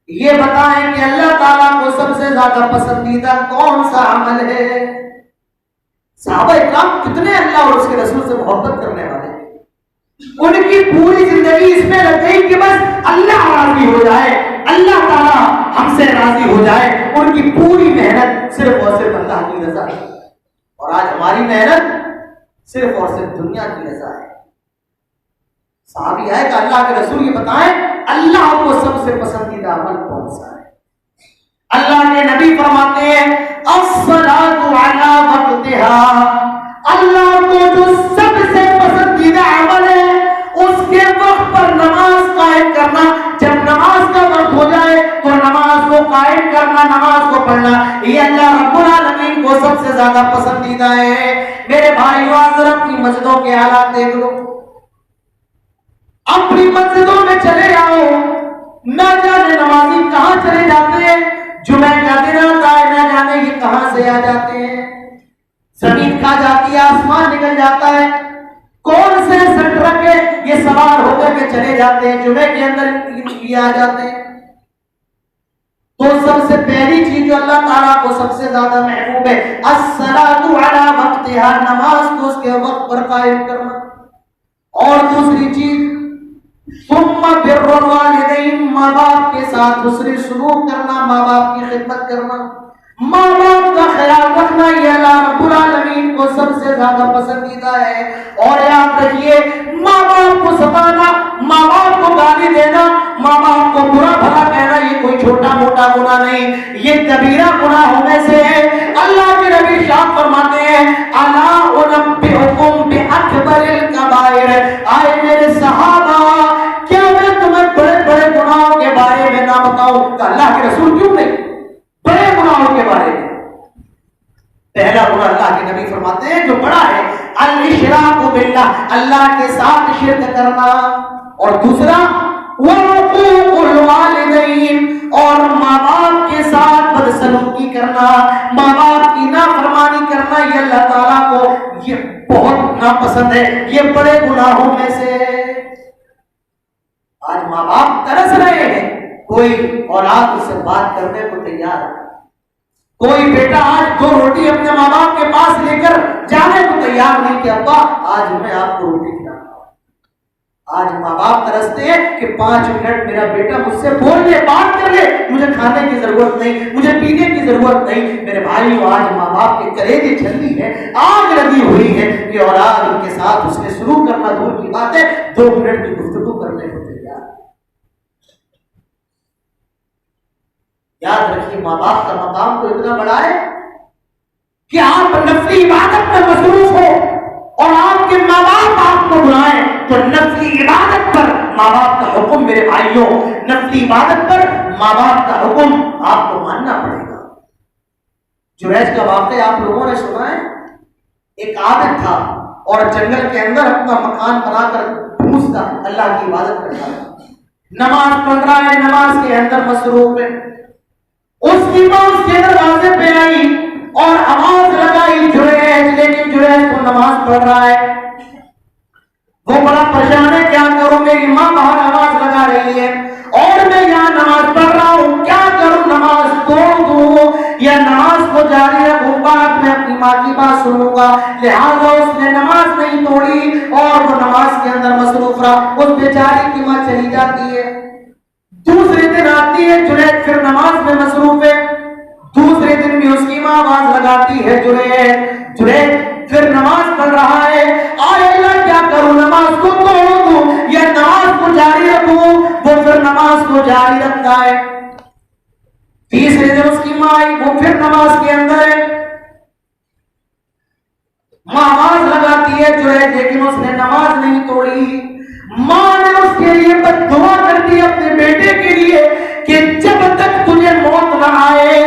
یہ بتائیں کہ اللہ تعالیٰ کو سب سے زیادہ پسندیدہ کون سا عمل ہے؟ صحابہ اکرام کتنے اللہ اور اس کے رسول سے محبت کرنے والے ہیں، ان کی پوری زندگی اس میں لگ گئی کہ بس اللہ راضی ہو جائے، اللہ تعالیٰ ہم سے راضی ہو جائے۔ ان کی پوری محنت صرف اور صرف اللہ کی رضا ہے، اور آج ہماری محنت صرف اور صرف دنیا کی رضا ہے۔ صحابی آئے کہ اللہ کے رسول یہ بتائیں اللہ کو سب سے پسندیدہ عمل کون سا ہے؟ اللہ کے نبی فرماتے ہیں الصلاۃ علی وقتها، اللہ کو جو سب سے پسندیدہ عمل ہے اس کے وقت پر نماز قائم کرنا، جب نماز کا وقت ہو جائے تو نماز کو قائم کرنا، نماز کو پڑھنا، یہ اللہ رب العالمین کو سب سے زیادہ پسندیدہ ہے۔ میرے بھائیو، ذرا اپنی مسجدوں کے حالات دیکھ لو، اپنی مسجدوں میں چلے آؤ، نہ جانے نمازی کہاں چلے جاتے ہیں، جمعہ کا دن آتا ہے نہ جانے یہ کہاں سے آ جاتے ہیں، زمین کھا جاتی ہے، آسمان نکل جاتا ہے، کون سے سٹرک ہے یہ سوار ہو کر کے چلے جاتے ہیں، جمعے کے اندر یہ آ جاتے ہیں۔ تو سب سے پہلی چیز جو اللہ تعالیٰ کو سب سے زیادہ محبوب ہے الصلاۃ علی وقتها، نماز کو اس کے وقت پر قائم کرنا۔ اور دوسری چیز ثم بر الوالدین، ماں باپ کے ساتھ حسن سلوک کرنا، ماں باپ کی خدمت کرنا، ماں باپ کا خیال رکھنا، یہ اللہ رب العالمین کو سب سے زیادہ پسندیدہ ہے۔ اور یاد رکھیے، ماں باپ کو ستانا، ماں باپ کو گالی دینا، ماں باپ کو برا بھلا کہنا یہ کوئی چھوٹا موٹا گناہ نہیں، یہ کبیرہ گناہوں میں سے ہے۔ اللہ کے نبی ارشاد فرماتے ہیں الا انبئکم باکبر الکبائر، آئے میرے صحابہ کیا میں تمہیں بڑے بڑے گناہوں کے بارے میں نہ بتاؤں؟ اللہ کے رسول کیوں نہیں، بڑے گناہوں کے بارے میں۔ پہلا گناہ اللہ کے نبی فرماتے ہیں جو بڑا ہے الاشراک باللہ، اللہ کے ساتھ شرک کرنا، اور دوسرا وعقوق الوالدین، اور ماں باپ کے ساتھ بدسلوکی کرنا، ماں باپ کی نافرمانی کرنا، یہ اللہ تعالیٰ کو یہ بہت ناپسند ہے، یہ بڑے گناہوں میں سے۔ آج ماں باپ ترس رہے ہیں، کوئی اولاد اس سے بات کرنے کو تیار ہے، کوئی بیٹا آج 2 روٹی اپنے ماں باپ کے پاس لے کر جانے کو تیار نہیں کہ ابا آج میں آپ کو روٹی کھلاتا ہوں۔ آج ماں باپ ترستے ہیں کہ 5 منٹ میرا بیٹا مجھ سے بول لے، بات کر لے، مجھے کھانے کی ضرورت نہیں، مجھے پینے کی ضرورت نہیں۔ میرے بھائیو، آج ماں باپ کے کلیجے چھلنی ہے، آگ لگی ہوئی ہے کہ اولاد ان کے ساتھ اس نے شروع کرنا دور کی بات ہے، 2 منٹ کی گفتگو کرنے کو تیار۔ یاد رکھیے، ماں باپ کا مقام تو اتنا بڑا ہے کہ آپ نفلی عبادت میں مصروف ہو اور آپ کے ماں باپ آپ کو بلائیں تو نفلی عبادت پر ماں باپ کا حکم، میرے بھائیوں، نفلی عبادت پر ماں باپ کا حکم آپ کو ماننا پڑے گا۔ جریج کا واقعہ آپ لوگوں نے سنا ہے، ایک عابد تھا اور جنگل کے اندر اپنا مکان بنا کر ڈھونڈتا اللہ کی عبادت کرتا ہے، نماز پڑھ رہا ہے، نماز کے اندر مصروف ہے۔ اس کی ماں اس کے دروازے پہ آئی اور آواز لگائی جریج، لیکن جریج کو نماز پڑھ رہا ہے، وہ بڑا پریشان ہے، کیا کروں، میری ماں باہر آواز لگا رہی ہے اور میں یہاں نماز پڑھ رہا ہوں، کیا ہوا، لہذا اس نے نماز نہیں توڑی اور وہ نماز کے اندر مصروف رہا. اس بیچاری کی ماں چلی جاتی ہے. دوسرے دن آتی ہے جنید پھر نماز میں مصروف ہے. دوسرے دن بھی اس کی ماں آواز لگاتی ہے جنید پھر نماز پڑھ رہا ہے. آئے اللہ کیا کروں، نماز کو توڑ دوں یا نماز کو جاری رکھوں؟ وہ پھر نماز کو جاری رکھتا ہے. تیسرے دن اس کی ماں آئی، وہ پھر نماز کے اندر ہے. ماں آواز لگاتی ہے جنید، لیکن اس نے نماز نہیں توڑی. ماں نے اس کے لیے بد دعا کر دی اپنے بیٹے کے لیے کہ جب تک تجھے موت نہ آئے،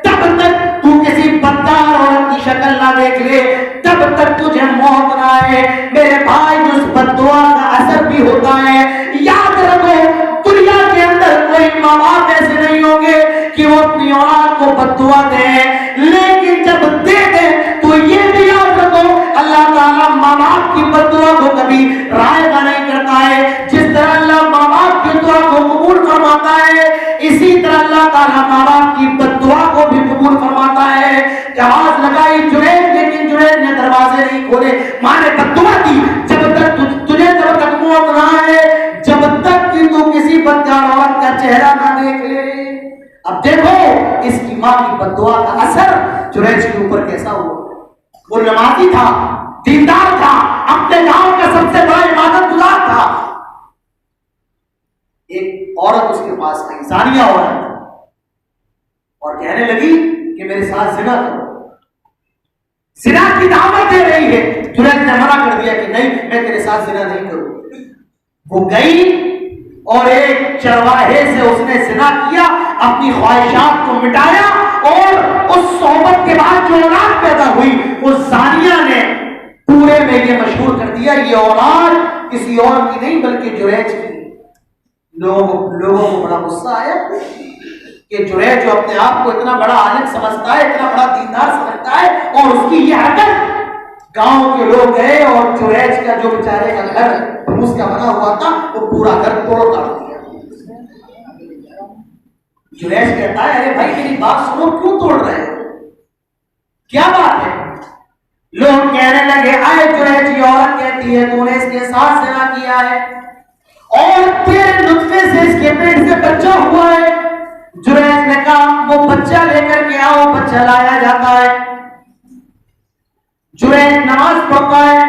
تب تک تو کسی بدکار عورت کی شکل نہ دیکھ لے، تب تک تجھے موت نہ آئے. میرے بھائی اس بد دعا کا اثر بھی ہوتا ہے. یاد رکھو دنیا کے اندر کوئی ماں باپ ایسے نہیں ہوں گے کہ وہ اپنی اولاد کو بد دعا دیں، لیکن جب دے دیں تو یہ بھی یاد رکھو اللہ تعالیٰ ماں باپ کی بد دعا کو کبھی رائے گا نہیں کرتا ہے. جس طرح اللہ ماں باپ کی دعا کو قبول فرماتا ہے، اسی طرح اللہ تعالیٰ ماں باپ کی بد دعا کو بھی قبول فرماتا ہے. آواز لگائی جنید، لیکن جنید نے دروازے نہیں کھولے. ماں نے بد دعا دی، جب تک تجھے جب تک موت نہ آئے، جب تک کہ تو کسی بدکار عورت کا چہرہ نہ دیکھ لے. اب دیکھو اس کی ماں کی بد دعا کا اثر جنید کے اوپر کیسا ہوا. وہ نمازی تھا، دیندار تھا، اپنے گاؤں کا سب سے بڑا عبادت گزار تھا. ایک عورت اس کے پاس آئی، زانیہ عورت، اور کہنے لگی کہ میرے ساتھ زنا کرو. زنا کی دعوت دے رہی ہے. جنید نے منع کر دیا کہ نہیں، میں تیرے ساتھ زنا نہیں کروں. وہ گئی اور ایک چرواہے سے اس نے زنا کیا، اپنی خواہشات کو مٹایا، اور اس صحبت کے بعد جو اولاد پیدا ہوئی اس زانیہ نے پورے میں یہ مشہور کر دیا یہ اولاد کسی اور کی نہیں بلکہ جریج کی. لوگوں کو بڑا غصہ آیا کہ جریج جو اپنے آپ کو اتنا بڑا عالم سمجھتا ہے، اتنا بڑا دیندار سمجھتا ہے، اور اس کی یہ حرکت. گاؤں کے لوگ گئے اور جریج کا جو بیچارے کا گھر پھوس کا بنا ہوا تھا وہ پورا گھر توڑ دیا. جریج کہتا ہے ارے بھائی میری بات سنو، کیوں توڑ رہے ہو، کیا بات ہے؟ لوگ کہنے لگے آئے جریج کی عورت کہتی ہے تو نے اس کے ساتھ زنا کیا ہے اور تیرے نطفے سے اس کے پیٹ سے بچہ ہوا ہے. جریج نے کہا وہ بچہ لے کر کے آؤ. بچہ لایا جاتا ہے. جریج نماز پڑھتا ہے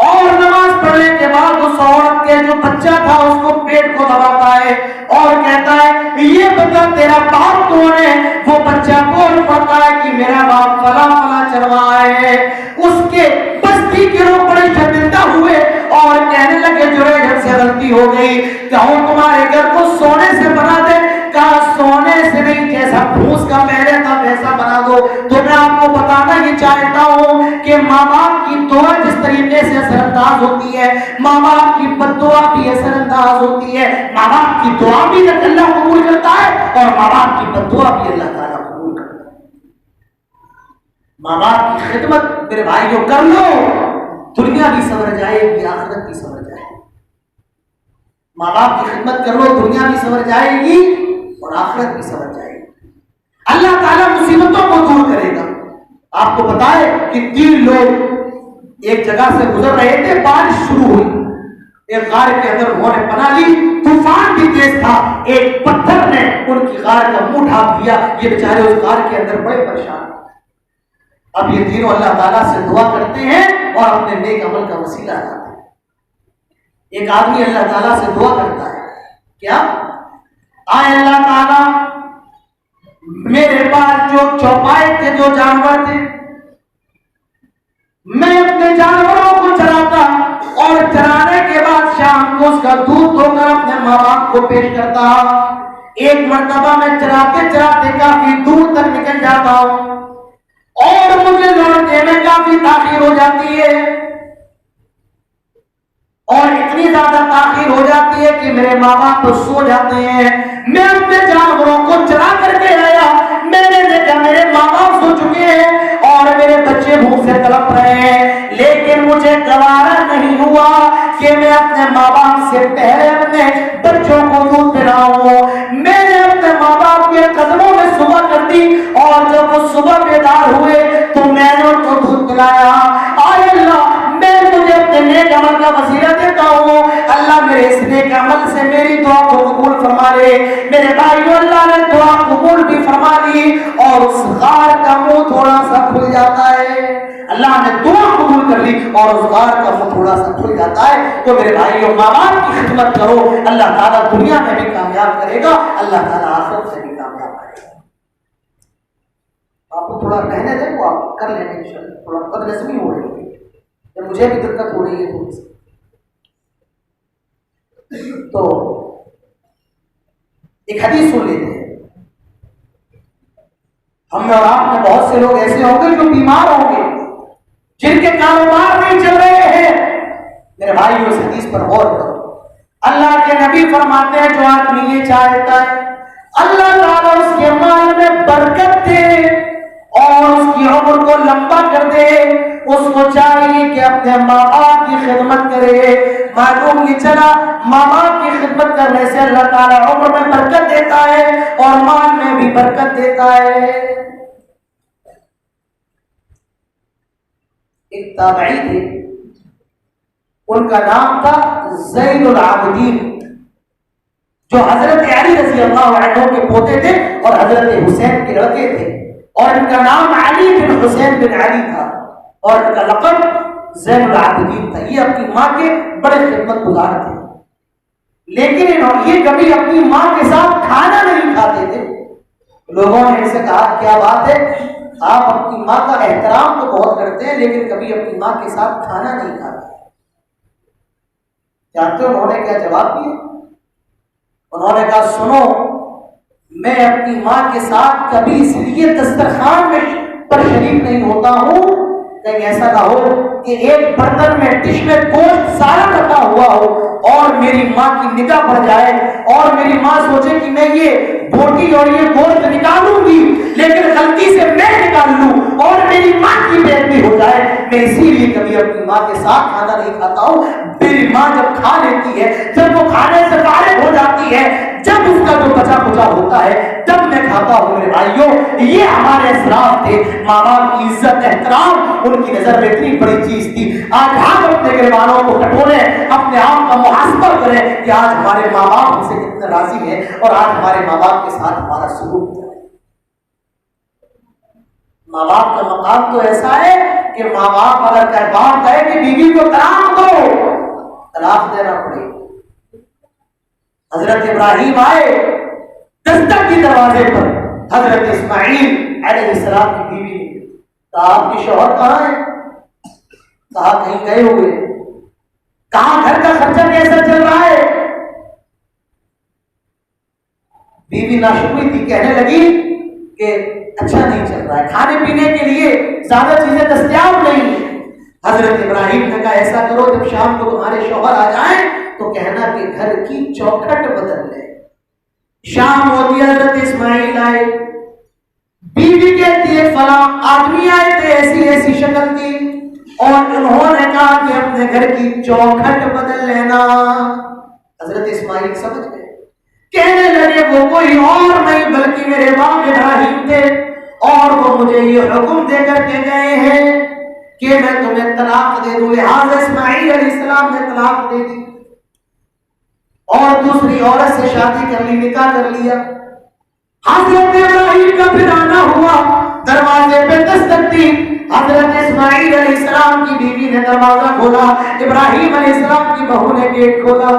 اور نماز پڑھنے کے بعد اس عورت کے جو بچہ تھا اس کو پیٹ کو دباتا ہے اور کہتا ہے یہ بتا تیرا باپ کون ہے؟ وہ بچہ بول پڑتا ہے کہ میرا باپ فلاں فلاں چرواہا ہے. اس کے بستی کے لوگ بڑے شرمندہ ہوئے اور کہنے لگے جریج ہم سے غلطی ہو گئی، کہو تمہارے گھر کو سونے سے بنا دے. کہا سونے سے نہیں، جیسا پھوس کا پہلے تھا ویسا بنا دو. تو میں آپ کو بتانا یہ چاہتا ہوں کہ ماں باپ کی دعا جس طریقے سے اثر انداز ہوتی ہے، ماں باپ کی بد دعا بھی اثر انداز ہوتی ہے. ماں باپ کی دعا بھی اللہ قبول کرتا ہے اور ماں باپ کی بد دعا بھی اللہ تعالیٰ قبول کرتا ہے. ماں باپ کی خدمت میرے بھائیوں کر لو، دنیا بھی سنور جائے گی، آخرت بھی سنور جائے گی. ماں باپ کی خدمت کر لو، دنیا بھی سنور جائے گی اور آخرت بھی سنور جائے گی. اللہ تعالیٰ مصیبتوں کو دور کرے گا. آپ کو پتا ہے کہ 3 لوگ ایک جگہ سے گزر رہے تھے، بارش شروع ہوئی، ایک غار کے اندر انہوں نے پناہ لی، طوفان بھی تیز تھا، ایک پتھر نے ان کی غار کا منہ ڈھانپ دیا. یہ بیچارے اس غار کے اندر بڑے پریشان. اب یہ تینوں اللہ تعالیٰ سے دعا کرتے ہیں اور اپنے نیک عمل کا وسیلہ لاتے ہیں. ایک آدمی اللہ تعالیٰ سے دعا کرتا ہے کیا؟ آئے اللہ تعالیٰ میرے پاس جو چوپائے تھے، جو جانور تھے، میں اپنے جانوروں کو چراتا اور چرانے کے بعد شام کو اس کا دودھ دھو کر اپنے ماں باپ کو پیش کرتا. ایک مرتبہ میں چراتے چراتے کافی دور تک نکل جاتا ہوں اور مجھے لوٹنے میں کافی تاخیر ہو جاتی ہے، اور اتنی زیادہ تاخیر ہو جاتی ہے کہ میرے ماں باپ تو سو جاتے ہیں. میں اپنے جانوروں کو چرا کر کے آیا، میں نے دیکھا میرے ماں باپ سو چکے ہیں اور میرے بچے بھوک سے تڑپ رہے ہیں، لیکن مجھے گوارا نہیں ہوا کہ میں اپنے ماں باپ سے پہلے اپنے بچوں کو دودھ پلاؤں. میں نے اپنے ماں باپ کے قدموں میں صبح کر دی اور جب وہ صبح بیدار ہوئے تو میں نے ان کو دودھ منہ تھوڑا سا کھل جاتا ہے، اللہ نے دعا قبول کر لی اور اس غار کا منہ تھوڑا سا کھل جاتا ہے۔ تو میرے بھائیوں، ماں باپ کی خدمت کرو، اللہ تعالیٰ دنیا میں بھی کامیاب کرے گا، اللہ تعالیٰ آخرت میں بھی کامیاب کرے گا۔ آپ کو تھوڑا کہنے دیں، وہ آپ کر لیں گے انشاءاللہ، تھوڑا بدنظمی ہو رہی ہے، جب مجھے بھی دقت ہو رہی ہے تھوڑی سی۔ تو ایک حدیث سن لیتے ہیں۔ ہم میں اور آپ میں بہت سے لوگ ایسے ہوں گے جو بیمار ہوں گے، جن کے کاروبار نہیں چل رہے ہیں۔ میرے بھائی اس حدیث پر غور کرو۔ اللہ کے نبی فرماتے ہیں جو آدمی یہ چاہتا ہے اللہ تعالیٰ اس کے مال میں برکت دے اور اس کی عمر کو لمبا کر دے، اس کو چاہیے کہ اپنے ماں باپ کی خدمت کرے۔ معلوم یہ چلا ماں باپ کی خدمت کرنے سے اللہ تعالیٰ عمر میں برکت دیتا ہے اور مال میں بھی برکت دیتا ہے۔ ایک تابعی تھے، ان کا نام تھا زین العابدین، جو حضرت علی رضی اللہ عنہ کے پوتے تھے اور حضرت حسین کے لڑکے تھے، اور ان کا نام علی بن حسین بن علی تھا اور ان کا لقب زین العابدین تھا۔ یہ اپنی ماں کے بڑے خدمت گزار تھے، لیکن یہ کبھی اپنی ماں کے ساتھ کھانا نہیں کھاتے تھے۔ لوگوں نے ان سے کہا کیا بات ہے، آپ اپنی ماں کا احترام تو بہت کرتے ہیں لیکن کبھی اپنی ماں کے ساتھ کھانا نہیں کھاتے۔ جانتے ہو انہوں نے کیا جواب دیا؟ انہوں نے کہا سنو، میں اپنی ماں کے ساتھ کبھی اس لیے دسترخوان میں پر شریک نہیں ہوتا ہوں کہیں ایسا نہ ہو کہ ایک برتن میں ڈش میں گوشت سارا رکھا ہوا ہو اور میری ماں کی نگاہ پڑ جائے اور میری ماں سوچے کہ میں یہ بوٹی اور یہ گوشت نکالوں گی لیکن غلطی سے میں نکال لوں اور میری ماں کی بےعزتی ہو جائے۔ میں اسی لیے کبھی اپنی ماں کے ساتھ کھانا نہیں کھاتا ہوں۔ میری ماں جب کھا لیتی ہے، جب وہ کھانے سے فارغ ہو جاتی ہے، جب اس کا جو بچا کچا ہوتا ہے تب میں کھاتا ہوں۔ میرے بھائیوں، یہ ہمارے اسلاف تھے، ماں باپ کی عزت احترام ان کی نظر میں اتنی بڑی چیز تھی۔ آج ہم اپنے گھروالوں کو ٹٹولیں، اپنے آپ کا محاسبہ کریں کہ آج ہمارے ماں باپ ہم سے کتنے راضی ہیں اور آج ہمارے ماں باپ کے ساتھ ہمارا سلوک کیا ہے۔ ماں باپ کا مقام تو ایسا ہے کہ ماں باپ اگر بات کہے کہ بیوی کو طلاق دو، طلاق دینا پڑے گا۔ حضرت ابراہیم آئے، دستک کی دروازے پر حضرت اسماعیل علیہ السلام کی بیوی نے کہا آپ کے شوہر کہاں ہیں؟ کہا کہیں گئے ہوئے۔ کہاں گھر کا خرچہ کیسا چل رہا ہے؟ بیوی ناشکری تھی، کہنے لگی کہ اچھا نہیں چل رہا ہے، کھانے پینے کے لیے زیادہ چیزیں دستیاب نہیں ہیں۔ حضرت ابراہیم نے کہا ایسا کرو جب شام کو تمہارے شوہر آ جائیں تو کہنا کہ گھر کی چوکھٹ بدل لے۔ شام ہوتی حضرت اسماعیل آئے، بیوی کہتی ہے فلاں آدمی آئے تھے، ایسی ایسی شکل تھی اور انہوں نے کہا کہ اپنے گھر کی چوکھٹ بدل لینا۔ حضرت اسماعیل سمجھ گئے، کہنے لگے وہ کوئی اور نہیں بلکہ میرے باپ ابراہیم تھے اور وہ مجھے یہ حکم دے کر کے گئے ہیں کہ میں تمہیں طلاق دے دوں۔ لہٰذا اسماعیل علیہ السلام نے طلاق دے دی اور دوسری عورت سے شادی کر لی، نکاح کر لیا۔ حضرت ابراہیم کا پھر آنا ہوا، دروازے پہ دستک دی، حضرت اسماعیل علیہ السلام کی بیوی نے دروازہ کھولا، ابراہیم علیہ السلام کی بہو نے گیٹ کھولا۔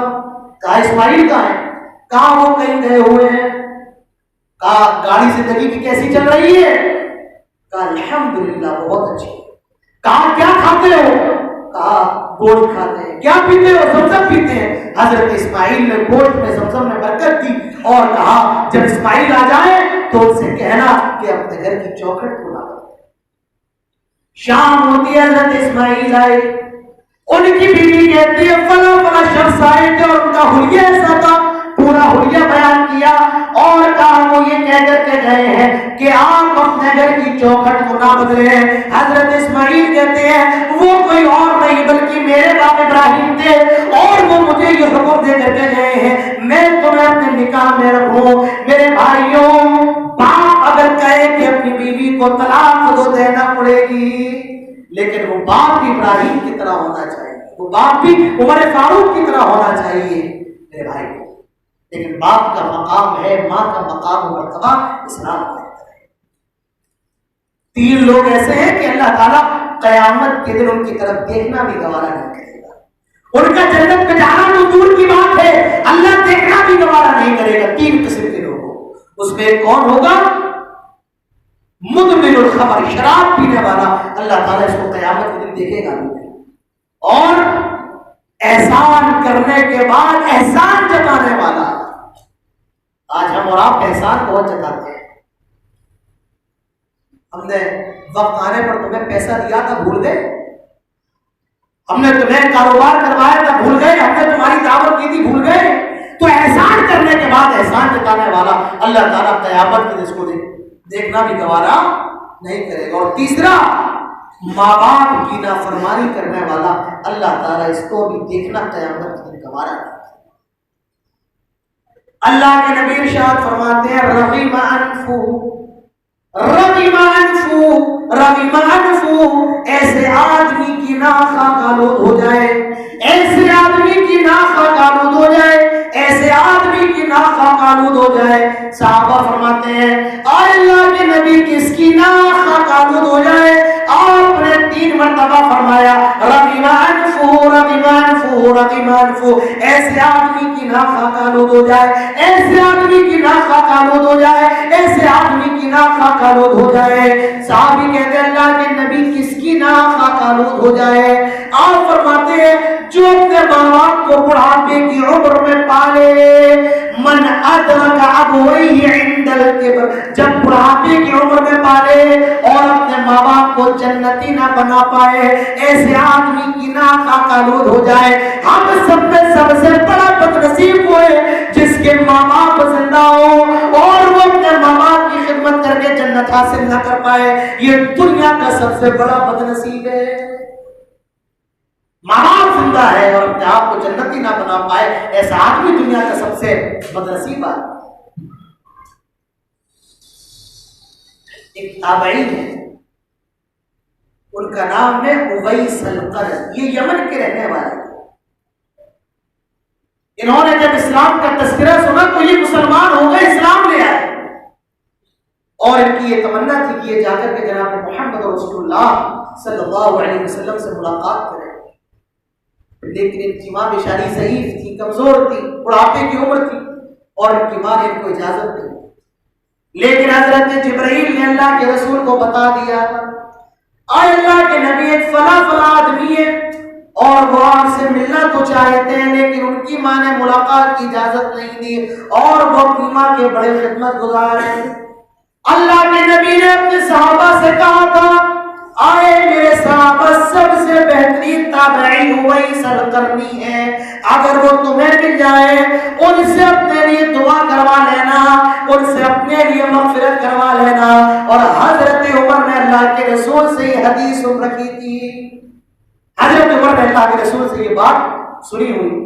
کہا اسماعیل کہاں ہے؟ کہا وہ کہیں گئے ہوئے ہیں۔ کہا گاڑی زندگی کی کیسی چل رہی ہے؟ کہا الحمدللہ بہت اچھی۔ کہا کیا کھاتے ہو؟ کہا گوشت کھاتے ہیں۔ کیا پیتے ہو؟ زمزم پیتے ہیں۔ حضرت اسماعیل نے گوشت میں زمزم میں برکت دی اور کہا جب اسماعیل آ جائے تو ان سے کہنا کہ اپنے گھر کی چوکھٹ کو نہ بدلیں۔ شام ہوتی ہے، حضرت اسماعیل آئے، ان کی بیوی کہتی ہے فلاں فلاں شخص آئے تھے اور ان کا حلیہ ایسا تھا، پورا حلیہ بیان کیا اور کہا وہ یہ کہہ کر کے گئے ہیں کہ آپ اپنے گھر کی چوکھٹ کو نہ بدلیں۔ حضرت اسماعیل کہتے ہیں وہ کوئی اور نہیں بلکہ میرے باپ ابراہیم تھے اور وہ مجھے یہ حکم دے کر کے گئے ہیں میں تمہیں اپنے نکاح میں رکھوں۔ میرے بھائیوں، باپ اگر کہے کہ اپنی بیوی کو طلاق تو دینا پڑے گی، لیکن وہ باپ بھی ابراہیم کی طرح ہونا چاہیے، وہ باپ بھی عمر فاروق کی طرح ہونا چاہیے میرے بھائی۔ لیکن باپ کا مقام ہے، ماں کا مقام و مرتبہ اسلام کا ہے۔ 3 لوگ ایسے ہیں کہ اللہ تعالیٰ قیامت کے دن ان کی طرف دیکھنا بھی گوارا نہیں کرے گا. ان کا جنت میں جانا تو دور کی بات ہے، اللہ دیکھنا بھی گوارا نہیں کرے گا. 3 قسم کے لوگ ہوں. اس میں ایک کون ہوگا؟ مدمن الخمر، شراب پینے والا. اللہ تعالیٰ اس کو قیامت کے دن دیکھے گا نہیں. اور احسان کرنے کے بعد احسان جتانے والا. آج ہم اور آپ احسان بہت جتاتے ہیں. ہم نے وقت آنے پر تمہیں پیسہ دیا تھا، بھول گئے. ہم نے تمہیں کاروبار کروایا تھا، بھول گئے. ہم نے تمہاری دعوت کی تھی، بھول گئے. تو احسان کرنے کے بعد احسان جتانے والا اللہ تعالیٰ قیامت کے دن اس کو دیکھنا بھی گوارا نہیں کرے گا. اور تیسرا، ماں باپ کی نافرمانی کرنے والا اللہ تعالیٰ اس کو بھی دیکھنا قیامت کے دن گوارا نہیں. اللہ کے نبی ارشاد فرماتے ہیں رغم انفو، رغم انفو، رغم انفو، ایسے آدمی کی ناک آلود ہو جائے، ایسے آدمی کی ناک آلود ہو جائے، ایسے آدمی کی ناک آلود ہو جائے. صحابہ فرماتے ہیں اے اللہ کے نبی کس کی ناک آلود ہو جائے؟ آپ نے 3 مرتبہ فرمایا رغم انفو، رغم انفو، رغم انفو، ایسے آدمی کی ناک آلود ہو جائے، ایسے آدمی کی ناک آلود ہو جائے، ایسے آدمی کی ناک آلود ہو جائے. صحابی کہتے ہیں اللہ کے نبی کس کی ناک آلود ہو جائے؟ آپ فرماتے ہیں جو اپنے ماں باپ کو بڑھاپے کی عمر میں پالے. من ادرک ابویہ عند الکبر، جب بڑھاپے کی عمر میں پالے اور اپنے ماں باپ کو جنتی نہ بنا پائے، ایسے آدمی کی ناک آلود ہو جائے. ہم سب میں سب سے بڑا بدنصیب ہوئے جس کے ماں باپ زندہ ہو اور وہ اپنے ماں باپ کی خدمت کر کے جنت حاصل نہ کر پائے. یہ دنیا کا سب سے بڑا بدنصیب ہے. ماں باپ زندہ ہے اور اپنے آپ کو جنتی نہ بنا پائے، ایسا آدمی دنیا کا سب سے بدنصیب ہے. ایک تابعی ہے، ان کا نام ہے اویس القرظ. یہ یمن کے رہنے والے. انہوں نے جب اسلام کا تذکرہ سنا تو یہ مسلمان ہو گئے، اسلام لے آئے. اور ان کی یہ تمنا تھی کہ یہ جا کر کے جناب محمد رسول اللہ صلی اللہ علیہ وسلم سے ملاقات کریں. لیکن ان کی ماں بیچاری ضعیف تھی، کمزور تھی، بڑھاپے کی عمر تھی اور ان کی ماں نے ان کو اجازت دی. لیکن حضرت جبرائیل نے اللہ کے رسول کو بتا دیا اے اللہ کے نبی ایک فلاں فلاں آدمی ہے اور وہ آپ سے ملنا تو چاہتے ہیں لیکن ان کی ماں نے ملاقات کی اجازت نہیں دی اور وہ اپنی ماں کے بڑے خدمت گزار ہیں. اللہ کے نبی نے اپنے صحابہ سے کہا تھا آئے میرے صحابہ سب سے بہترین تابعی اویس القرنی ہے، اگر وہ تمہیں مل جائے ان سے اپنے لیے دعا کروا لینا، ان سے اپنے لیے مغفرت کروا لینا. اور حضرت عمر نے اللہ کے رسول سے یہ حدیث سن رکھی تھی. حضرت عمر نے اللہ کے رسول سے یہ بات سنی ہوئی.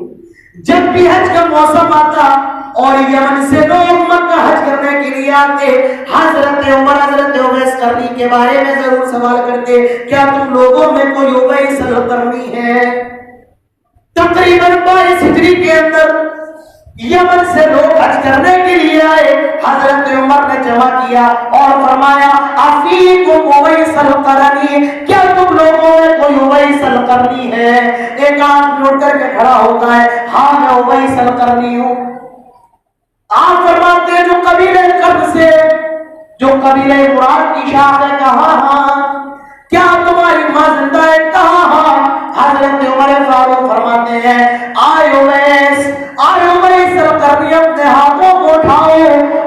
جب بھی حج کا موسم آتا اور یمن سے لوگ مکہ حج کرنے کے لیے آتے، حضرت عمر حضرت اویس قرنی کے بارے میں ضرور سوال کرتے کیا تم لوگوں میں کوئی اویس القرنی ہے؟ تقریباً 22 ہجری کے اندر یمن سے لوگ حج کرنے کے لیے آئے. حضرت عمر نے جمع کیا اور فرمایا افیکم اویس القرنی، کیا تم لوگوں میں کوئی اویس القرنی ہے؟ ایک آدمی اٹھ کر کے کھڑا ہوتا ہے ہاں میں اویس القرنی ہوں. آپ فرماتے ہیں جو قبیلہ قرن سے، جو قبیلہ مراد کی شاخ ہے، کہا ہاں. کیا تمہاری ماں زندہ ہے؟ کہا ہاں. حضرت عمر فاروق فرماتے ہیں آئے اویس القرنی اپنے ہاتھوں کو اٹھاؤ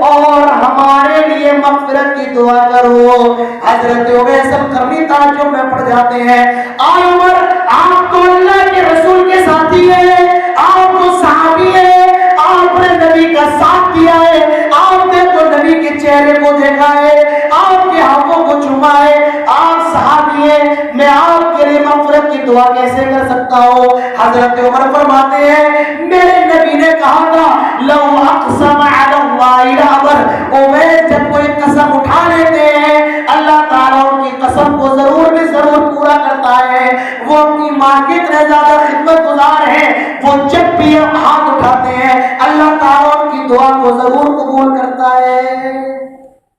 اور ہمارے لیے مغفرت کی دعا کرو. حضرت اویس القرنی تعجب میں پڑ جاتے ہیں آئے عمر آپ تو اللہ کے رسول کے ساتھی ہیں، آپ تو صحابی ہیں، آپ نے نبی کا ساتھ دیا ہے، آپ نے تو نبی کے چہرے کو دیکھا ہے، آپ کے ہاتھوں کو چوما ہے، آپ صحابی ہیں، میں آپ کے لیے مغفرت کی دعا کیسے کر سکتا ہوں؟ حضرت عمر فرماتے ہیں میرے نبی نے کہا تھا لو اقسم علی اللہ لابر. اویس جب کوئی قسم اٹھا لیتے ہیں اللہ تعالیٰ ان کی قسم کو ضرور بھی ضرور پورا کرتا ہے. وہ اپنی ماں کے اتنے زیادہ خدمت گزار ہیں، وہ جب بھی ہاتھ اٹھاتے ہیں اللہ تعالیٰ ان کی دعا کو ضرور قبول کرتا ہے.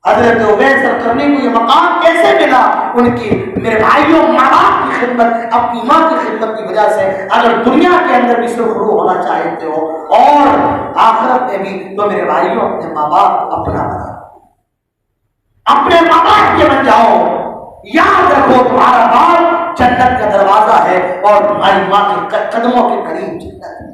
حضرت عبید ذوالقرنین کو یہ مقام کیسے ملا؟ ان کی میرے بھائیوں ماں باپ کی خدمت، اپنی ماں کی خدمت کی وجہ سے۔ اگر دنیا کے اندر بھی سرخرو ہونا چاہتے ہو اور آخرت میں بھی، تو میرے بھائیوں اپنے ماں باپ کو اپنا بنا، اپنے ماں باپ کے بن جاؤ۔ یاد رکھو تمہارا باپ جنت کا دروازہ ہے اور تمہاری ماں کے قدموں کے قریب جنت ہے۔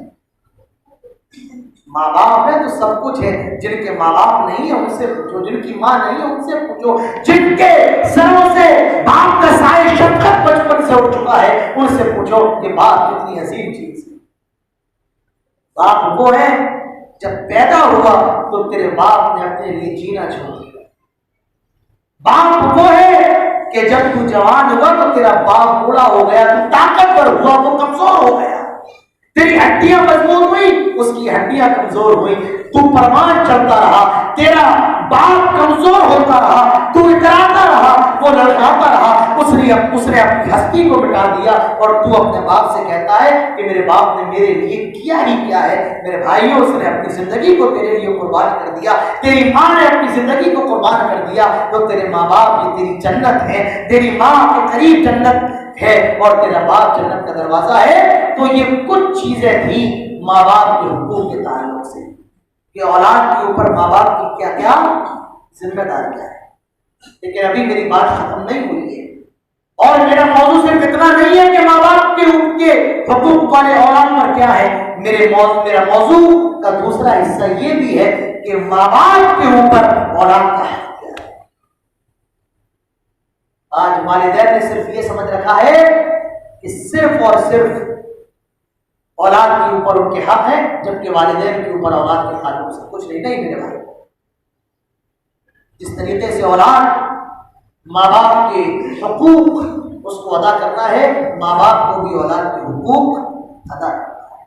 ماں باپ ہے تو سب کچھ ہے، جن کے ماں باپ نہیں ہے ان سے پوچھو، جن کی ماں نہیں ہے ان سے پوچھو، جن کے سروں سے باپ کا سایہ شفقت بچپن سے اٹھ چکا ہے ان سے پوچھو کہ باپ کتنی عظیم چیز ہے۔ باپ وہ ہے جب پیدا ہوا تو تیرے باپ نے اپنے لیے جینا چھوڑ دیا۔ باپ وہ ہے کہ جب تو جوان ہوا تو تیرا باپ بوڑھا ہو گیا، تو طاقتور ہوا وہ کمزور ہو گیا، تیری ہڈیاں مضبوط ہوئی اس کی ہڈیاں کمزور ہوئی، تو پروان چلتا رہا، تیرا باپ کمزور ہوتا رہا، تو اتراتا رہا، وہ لڑکاتا رہا، اس نے اپنی ہستی کو مٹا دیا، اور تو اپنے باپ سے کہتا ہے کہ میرے باپ نے میرے لیے کیا ہی کیا ہے۔ میرے بھائیوں، اس نے اپنی زندگی کو تیرے لیے قربان کر دیا، تیری ماں نے اپنی زندگی کو قربان کر دیا، تو تیرے ماں باپ یہ تیری جنت ہے، تیری ماں کے قریب جنت ہے اور تیرا باپ جنت کا دروازہ ہے۔ تو یہ کچھ چیزیں تھیں ماں باپ کے حقوق کے تعلق سے کہ اولاد کے اوپر ماں باپ کی کیا کیا ذمہ داریاں ہیں۔ لیکن ابھی میری بات ختم نہیں ہوئی ہے، اور میرا موضوع صرف اتنا نہیں ہے کہ ماں باپ کے حقوق والے اولاد پر کیا ہے، میرا موضوع کا دوسرا حصہ یہ بھی ہے کہ ماں باپ کے اوپر اولاد کا حق کیا ہے۔ آج والدین نے صرف یہ سمجھ رکھا ہے کہ صرف اور صرف اولاد کے اوپر ان کے حق ہیں، جبکہ والدین کے اوپر اولاد کے تعلق سے کچھ نہیں میرے بھائی۔ جس طریقے سے اولاد ماں باپ کے حقوق اس کو ادا کرنا ہے، ماں باپ کو بھی اولاد کے حقوق ادا کرنا ہے۔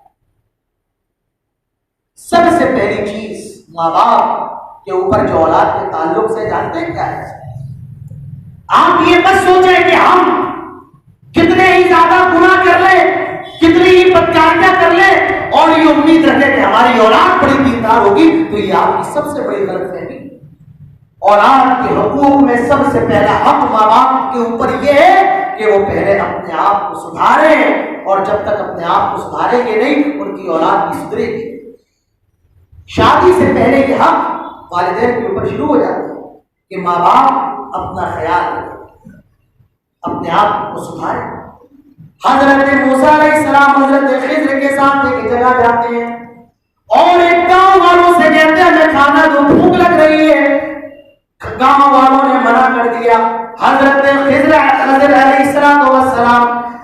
سب سے پہلی چیز ماں باپ کے اوپر جو اولاد کے تعلق سے جانتے ہیں کیا ہے؟ آپ یہ مت سوچیں کہ ہم کتنے ہی زیادہ گناہ کر لیں، کتنی ہی بدکاریاں کر لیں اور یہ امید رکھیں کہ ہماری اولاد بڑی دیندار ہوگی، تو یہ آپ کی سب سے بڑی غلط فہمی۔ اولاد کے حقوق میں سب سے پہلا حق ماں باپ کے اوپر یہ ہے کہ وہ پہلے اپنے آپ کو سدھاریں، اور جب تک اپنے آپ کو سدھاریں گے نہیں ان کی اولاد بھی سدھرے گی۔ شادی سے پہلے یہ حق والدین کے اوپر شروع ہو جاتا ہے کہ ماں باپ اپنا خیال رکھیں، اپنے آپ کو سدھاریں۔ حضرت موسیٰ علیہ السلام حضرت خضر کے ساتھ ایک جگہ جاتے ہیں اور ایک گاؤں والوں سے کہتے ہیں ہمیں کھانا دو، بھوک لگ رہی ہے۔ گاؤں والوں نے منع کر دیا۔ حضرت خضر علیہ السلام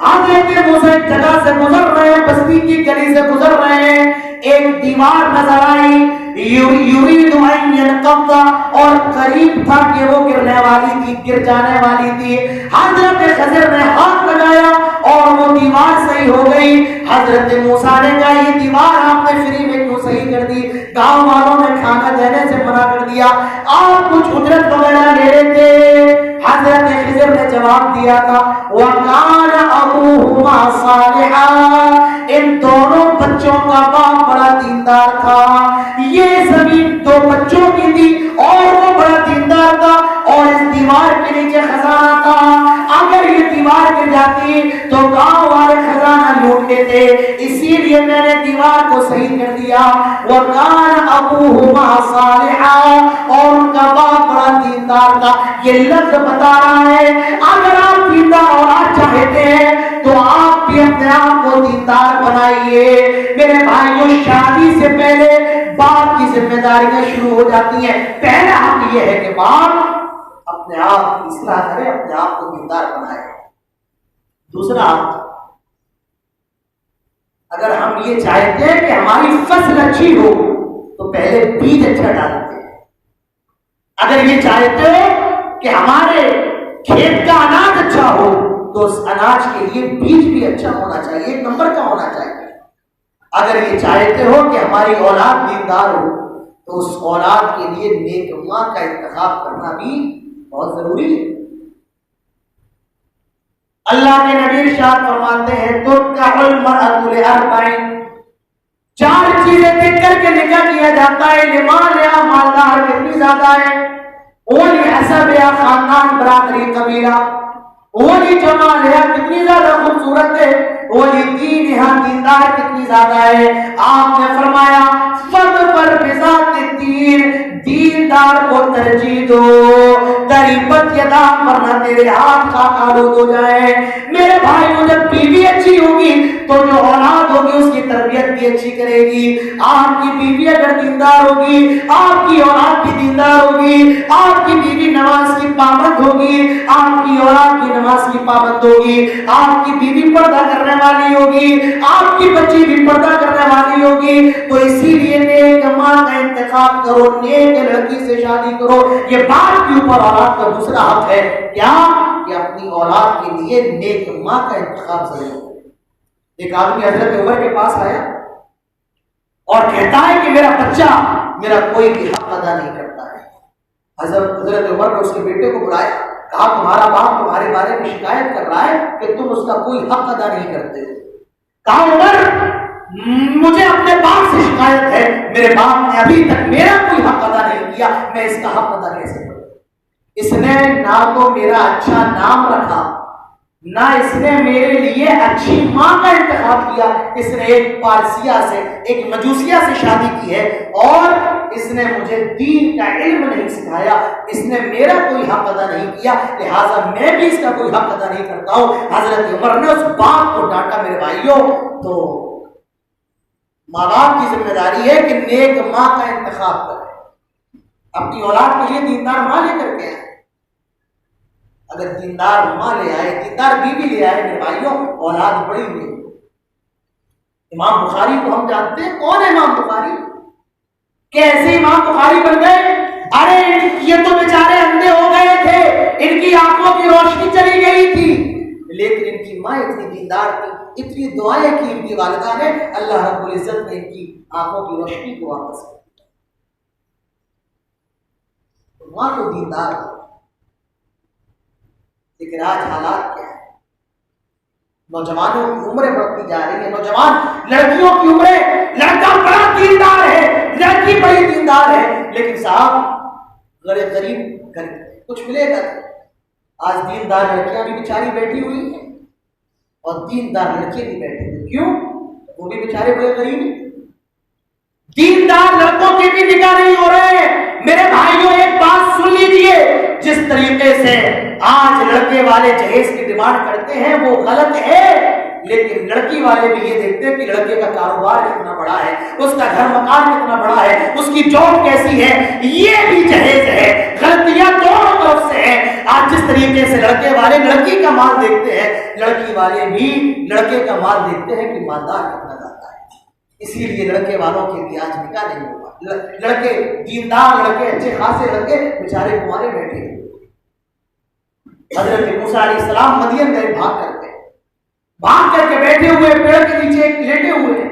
حضرت موسیٰ ایک جگہ سے گزر رہے ہیں، بستی کی گلی سے گزر رہے ہیں، ایک دیوار نظر آئی، یرید ان ینقض، اور قریب تھا کہ وہ گرنے والی تھی، گر جانے والی تھی۔ حضرت خضر نے ہاتھ لگایا اور وہ دیوار صحیح ہو گئی۔ حضرت موسیٰ نے کہا یہ دیوار آپ نے فری میں کیوں صحیح کر دی؟ گاؤں والوں نے کھانا دینے سے منع کر دیا، آپ کچھ اجرت وغیرہ لے رہے تھے۔ حضرت خضر نے جواب دیا تھا وَقَالَ أَبُوهُمَا صَالِحًا، ان دونوں بچوں کا باپ بڑا دیندار تھا۔ یہ زمین دو بچوں کی تھی اور وہ بڑا دیندار تھا، اور اس دیوار کے نیچے خزانہ تھا۔ اگر یہ دیوار گر جاتی تو گاؤں والے خزانہ لوٹ لیتے، اسی لیے میں نے دیوار کو صحیح کر دیا۔ وَقَالَ أَبُوهُمَا صَالِحًا، اور ان کا باپ بڑا دیندار تھا۔ یہ لفظ بتا رہا ہے اگر آپ دیندار اولاد چاہتے ہیں تو آپ بھی اپنے آپ کو دیندار بنائیے۔ میرے بھائیوں، شادی سے پہلے باپ کی ذمہ داریاں شروع ہو جاتی ہیں۔ پہلا حق یہ ہے کہ باپ اپنے آپ کی اصلاح کرے، اپنے آپ کو دیندار بنائے۔ دوسرا حق، اگر ہم یہ چاہتے ہیں کہ ہماری فصل اچھی ہو تو پہلے بیج اچھا ڈالتے ہیں۔ اگر یہ چاہتے ہو کہ ہمارے کھیت کا اناج اچھا ہو تو اس اناج کے لیے بیج بھی اچھا ہونا چاہیے، ایک نمبر کا ہونا چاہیے۔ اگر یہ چاہتے ہو کہ ہماری اولاد دیندار ہو تو اس اولاد کے لیے نیک ماں کا انتخاب کرنا بھی بہت ضروری ہے۔ اللہ کے نبی ارشاد فرماتے ہیں تُنْكَحُ الْمَرْأَةُ لِأَرْبَعٍ، چار چیزیں دیکھ کر کے نکاح کیا جاتا ہے۔ لمالها، مالدار کتنی زیادہ ہے، ولی حسب یا خاندان برادری قبیلہ، ولی جمال ہے کتنی زیادہ خوبصورت ہے، ولی دین ہے دیندار کتنی زیادہ ہے۔ آپ نے فرمایا فَظْفَرْ بِذَاتِ الدِّينِ، دیندار کو ترجیح دو، تریبت یدا، ورنہ تیرے ہاتھ کا آلود ہو جائے۔ میرے بھائی کو جب بیوی اچھی ہوگی تو جو اولاد ہوگی اس کی تربیت بھی اچھی کرے گی۔ آپ کی بیوی اگر دیندار ہوگی، آپ کی اولاد بھی دیندار ہوگی، آپ کی بیوی نماز کی پابند ہوگی، آپ کی اولاد بھی نماز کی پابند ہوگی، آپ کی بیوی پردہ کرنے والی ہوگی، آپ کی بچی بھی پردہ کرنے والی ہوگی۔ تو اسی لیے نیک ماں کا انتخاب کرو، نیک لڑکی سے شادی کرو۔ یہ باپ کے اوپر اولاد کا دوسرا حق ہے، کیا کہ اپنی اولاد کے لیے نیک ماں کا انتخاب ضرور کرو۔ ایک آدمی حضرت عمر کے پاس آیا اور کہتا ہے کہ میرا بچہ میرا کوئی بھی حق ادا نہیں کرتا ہے۔ حضرت عمر نے اس کے بیٹے کو بلایا، کہا تمہارا باپ تمہارے بارے میں شکایت کر رہا ہے کہ تم اس کا کوئی حق ادا نہیں کرتے ہو۔ کہا عمر مجھے اپنے باپ سے شکایت ہے، میرے باپ نے ابھی تک میرا کوئی حق ادا نہیں کیا، میں اس کا حق ادا کیسے کروں؟ اس نے نہ تو میرا اچھا نام رکھا، نہ اس نے میرے لیے اچھی ماں کا انتخاب کیا۔ اس نے ایک پارسیہ سے، ایک مجوسیہ سے شادی کی ہے، اور اس نے مجھے دین کا علم نہیں سکھایا، اس نے میرا کوئی حق ادا نہیں کیا، لہٰذا میں بھی اس کا کوئی حق ادا نہیں کرتا ہوں۔ حضرت عمر نے اس باپ کو ڈانٹا۔ میرے بھائیوں، تو ماں باپ کی ذمہ داری ہے کہ نیک ماں کا انتخاب کرے، اپنی اولاد کے لیے دیندار ماں لے کر کے آئے۔ اگر دیندار ماں لے آئے، دیندار بیوی لے آئے، میرے بھائیوں اولاد بڑی ہوئی۔ امام بخاری کو ہم جانتے ہیں، کون ہے امام بخاری؟ کیسے امام بخاری بن گئے؟ ارے یہ تو بیچارے اندھے ہو گئے تھے، ان کی آنکھوں کی روشنی چلی گئی تھی، لیکن ان کی ماں اتنی دیندار تھی، اتنی دعائیں کی ان کی والدہ نے، اللہ رب العزت نے ان کی آنکھوں کی روشنی کو واپس کیا۔ ماں تو دیندار تھی، لیکن آج حالات کیا ہے؟ نوجوانوں کی عمریں بڑھتی جا رہی ہیں، نوجوان لڑکیوں کی عمریں، لڑکا بڑا دیندار ہے، لڑکی بڑی دیندار ہے، لیکن صاحب غریب گھر کچھ ملے گا۔ آج دیندار لڑکیاں بھی بیچاری بیٹھی ہوئی ہیں اور دیندار لڑکے بھی بیٹھے ہوئے، کیوں؟ وہ بھی بیچارے بڑے غریب ہیں۔ دیندار لڑکوں کے بھی نکاح نہیں ہو رہے ہیں۔ میرے بھائیوں ایک بات سن لیجئے، جس طریقے سے آج لڑکے والے جہیز کی ڈیمانڈ کرتے ہیں وہ غلط ہے، لیکن لڑکی والے بھی یہ دیکھتے ہیں کہ لڑکے کا کاروبار کتنا بڑا ہے، اس کا گھر مکان کتنا بڑا ہے، اس کی جاب کیسی ہے، یہ بھی جہیز ہے۔ غلطیاں دونوں طرف سے ہیں۔ آج جس طریقے سے لڑکے والے لڑکی کا مال دیکھتے ہیں، لڑکی والے بھی لڑکے کا مال دیکھتے ہیں کہ مالدار کتنا زیادہ ہے۔ اسی لیے لڑکے والوں کے بھی آج نکاح نہیں ہوا۔ لڑکے دیندار لڑکے، اچھے خاصے لڑکے بیچارے کمارے بیٹھے ہیں۔ حضرت موسیٰ علیہ السلام مدین گئے، بھاگ کر کے بیٹھے ہوئے پیڑ کے نیچے لیٹے ہوئے ہیں،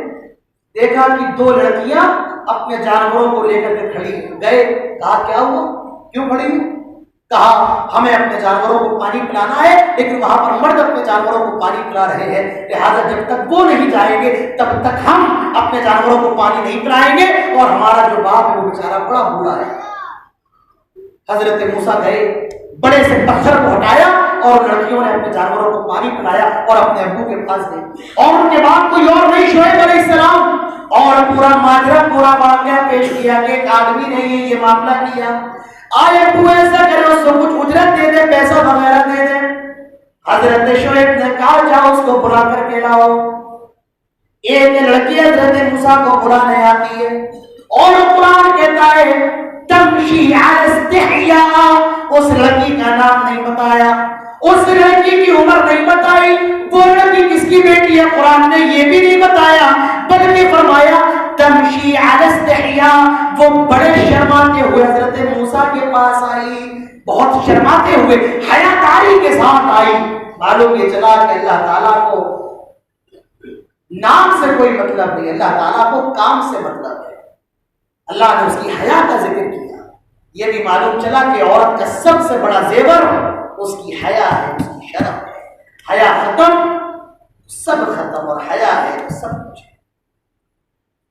دیکھا کہ دو لڑکیاں اپنے جانوروں کو لے کر کے کھڑی گئے۔ کہا کیا ہوا، کیوں کھڑی ہوئی؟ کہا ہمیں اپنے جانوروں کو پانی پلانا ہے، لیکن وہاں پر مرد اپنے جانوروں کو پانی پلا رہے ہیں، لہٰذا جب تک وہ نہیں جائیں گے تب تک ہم اپنے جانوروں کو پانی نہیں پلائیں گے، اور ہمارا جو باپ ہے وہ بیچارہ بڑا بوڑھا ہے۔ حضرت موسیٰ گئے، بڑے سے پتھر کو ہٹایا اور لڑکیوں نے اپنے جانوروں کو پانی پلایا اور اپنے ابو کے پاس گئی، اور ان کے بعد کوئی اور نہیں، شعیب علیہ السلام، اور پورا ماجرا، پورا واقعہ پیش کیا کہ ایک آدمی نے یہ معاملہ کیا، آئے تو ایسا کرے اس کو کچھ اجرت دے دے، پیسہ وغیرہ دے دے۔ حضرت شعیب نے کہا جاؤ اس کو بلا کر کے لاؤ۔ ایک لڑکی حضرت موسیٰ کو بلانے آتی ہے، اور قرآن کہتا ہے تمشی علی استحیاء، اس لڑکی کا نام نہیں بتایا، اس لڑکی کی عمر نہیں بتائی، وہ لڑکی کس کی بیٹی ہے قرآن نے یہ بھی نہیں بتایا، بلکہ فرمایا تمشی علی استحیاء، وہ بڑے شرماتے ہوئے حضرت موسیٰ کے پاس آئی، بہت شرماتے ہوئے حیا کاری کے ساتھ آئی۔ معلوم یہ چلا کہ اللہ تعالیٰ کو نام سے کوئی مطلب نہیں، اللہ تعالیٰ کو کام سے مطلب ہے۔ اللہ نے اس کی حیا کا ذکر کیا، یہ بھی معلوم چلا کہ عورت کا سب سے بڑا زیور اس کی حیا ہے، اس کی شرم ہے۔ حیا ختم سب ختم، اور حیا ہے تو سب کچھ ہے۔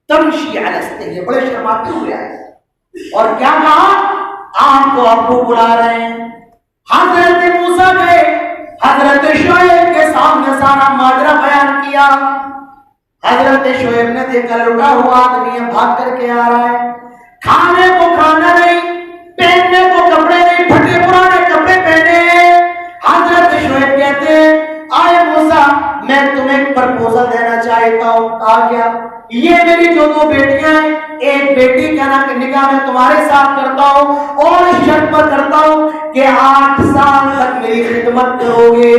تمشی علی استحیاء، بڑے شرماتے ہوئے آئے، اور کیا کہا آپ کو ابو بلا رہے ہیں. حضرت موسیٰ گئے, حضرت شعیب کے سامنے سارا ماجرا بیان کیا. حضرت شعیب نے دیکھا لٹا ہوا آدمی بھاگ کر کے آ رہا ہے, کھانے کو کھانا نہیں, پہننے کو کپڑے نہیں, پھٹے پرانے کپڑے پہنے ہیں. حضرت شعیب کہتے ہیں آئے موسیٰ میں تمہیں ایک پرپوزل دینا چاہتا ہوں. کہا کیا؟ یہ میری جو دو بیٹیاں ہیں, ایک بیٹی کا نکاح میں تمہارے ساتھ کرتا ہوں اور اس شرط پر کرتا ہوں کہ 8 سال تک میری خدمت کرو گے,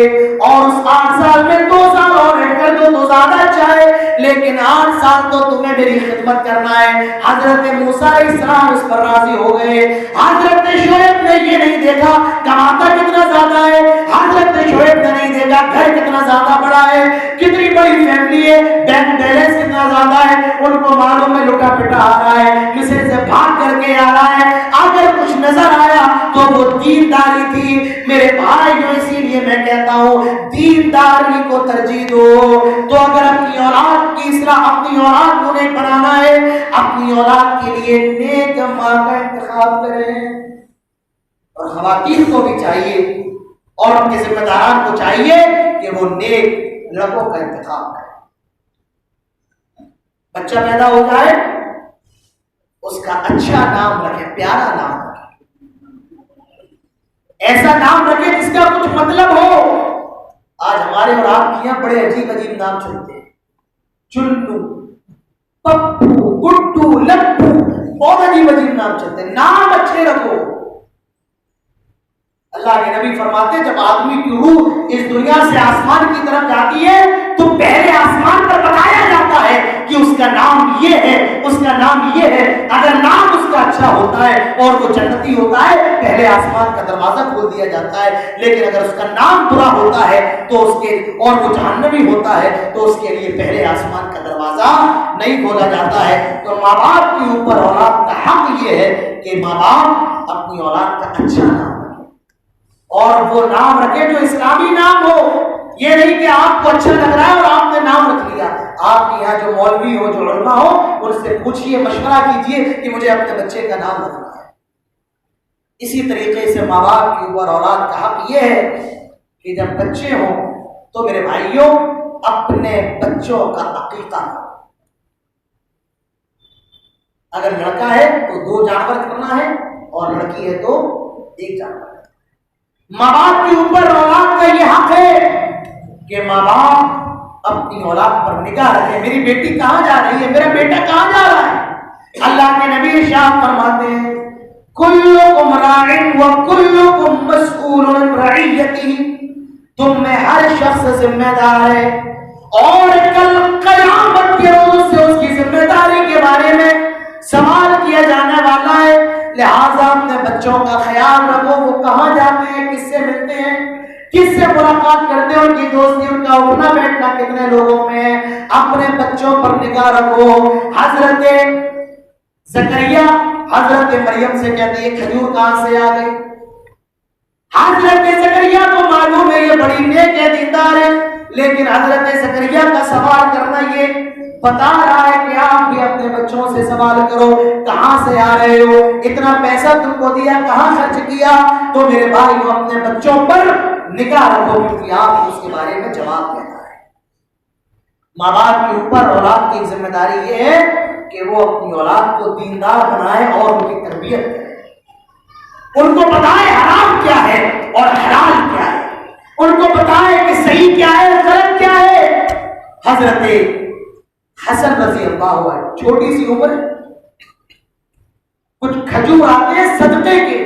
اور اس 8 سال میں 2 سال اور رہ کر دو تو زیادہ اچھا ہے, لیکن 8 سال تو تمہیں میری خدمت کرنا ہے. حضرت موسیٰ علیہ السلام اس پر راضی ہو گئے. حضرت شعیب نے یہ نہیں دیکھا کماتا کتنا زیادہ ہے, حضرت شعیب نے نہیں دیکھا گھر کتنا زیادہ بڑا ہے, کتنی بڑی فیملی ہے, بینک بیلنس کتنا زیادہ ہے. ان کو معلوم ہے لٹا پٹا آ رہا ہے, مصر سے بھاگ کر کے آ رہا ہے. اگر کچھ نظر آیا تو وہ دینداری تھی. میرے بھائیوں اسی لیے میں کہتا ہوں دینداری کو ترجیح دو. تو اگر اپنی اولاد کی اصلاح, اپنی اولاد کو نیک بنانا ہے, اپنی اولاد کے لیے نیک ماں کا انتخاب کریں. اور خواتین کو بھی چاہیے اور ان کے ذمہ داران کو چاہیے کہ وہ نیک لڑکوں کا انتخاب کریں. بچہ پیدا ہو جائے اس کا اچھا نام رکھے, پیارا نام رکھے, ایسا نام رکھے جس کا کچھ مطلب ہو. آج ہمارے اور آپ کے یہاں بڑے عجیب عجیب نام چلتے ہیں, چنو, پپو, گڈو, لپو, بہت عجیب عجیب نام چلتے ہیں. نام اچھے رکھو. اللہ کے نبی فرماتے ہیں جب آدمی کی روح اس دنیا سے آسمان کی طرف جاتی ہے تو پہلے آسمان پر بتایا جاتا ہے کہ اس کا نام یہ ہے, اس کا نام یہ ہے. اگر نام اس کا اچھا ہوتا ہے اور وہ جنتی ہوتا ہے پہلے آسمان کا دروازہ کھول دیا جاتا ہے. لیکن اگر اس کا نام برا ہوتا ہے تو اس کے, اور وہ جہنمی ہوتا ہے تو اس کے لیے پہلے آسمان کا دروازہ نہیں کھولا جاتا ہے. تو ماں باپ کے اوپر اولاد کا حق یہ ہے کہ ماں باپ اپنی اولاد کا اچھا نام اور وہ نام رکھے جو اسلامی نام ہو. یہ نہیں کہ آپ کو اچھا لگ رہا ہے اور آپ نے نام رکھ لیا. آپ کے یہاں جو مولوی ہو, جو علماء ہو, ان سے پوچھئے, مشورہ کیجئے کہ مجھے اپنے بچے کا نام رکھنا ہے. اسی طریقے سے ماں باپ کے اوپر اولاد کا حق یہ ہے کہ جب بچے ہوں تو میرے بھائیوں اپنے بچوں کا عقیقہ کرو. اگر لڑکا ہے تو 2 جانور کرنا ہے اور لڑکی ہے تو 1 جانور. ماں باپ کے اوپر اولاد کا یہ حق ہے کہ ماں باپ اپنی اولاد پر نگاہ رکھے. میری بیٹی کہاں جا رہی ہے, میرا بیٹا کہاں جا رہا ہے. اللہ کے نبی ارشاد فرماتے ہیں کلکم راع وکلکم مسئول عن رعیتہ, تم میں ہر شخص ذمہ دار ہے اور کل قیامت کے روز سے اس کی ذمہ داری کے بارے میں سوال کیا جانے والا ہے. لہذا اپنے بچوں کا خیال رکھو. وہ کہاں جاتے ہیں, کس سے ملتے ہیں, کس سے ملاقات کرتے ہیں, ان کی دوستی, ان کا اٹھنا بیٹھنا کتنے لوگوں میں ہے. اپنے بچوں پر نگاہ رکھو. حضرت زکریا حضرت مریم سے کہتے ہیں کھجور کہاں سے آ گئی. حضرت زکریا کو معلوم ہے یہ بڑی نیک ہے, دیندار ہے, لیکن حضرت زکریا کا سوال کرنا یہ بتا رہا ہے کہ آپ بھی اپنے بچوں سے سوال کرو کہاں سے آ رہے ہو, اتنا پیسہ تم کو دیا کہاں خرچ کیا. تو میرے بھائی کو اپنے بچوں پر نگاہ رکھو کیونکہ آپ اس کے بارے میں جواب دینا ہے. ماں باپ کے اوپر اولاد کی ذمہ داری یہ ہے کہ وہ اپنی اولاد کو دیندار بنائے اور ان کی تربیت کرے. ان کو بتائے حرام کیا ہے اور حلال کیا ہے, ان کو بتائے کہ صحیح کیا ہے اور غلط کیا ہے. حضرت حسن رضی اللہ عنہ چھوٹی سی عمر, کچھ کھجور آتے ہیں صدقے کے.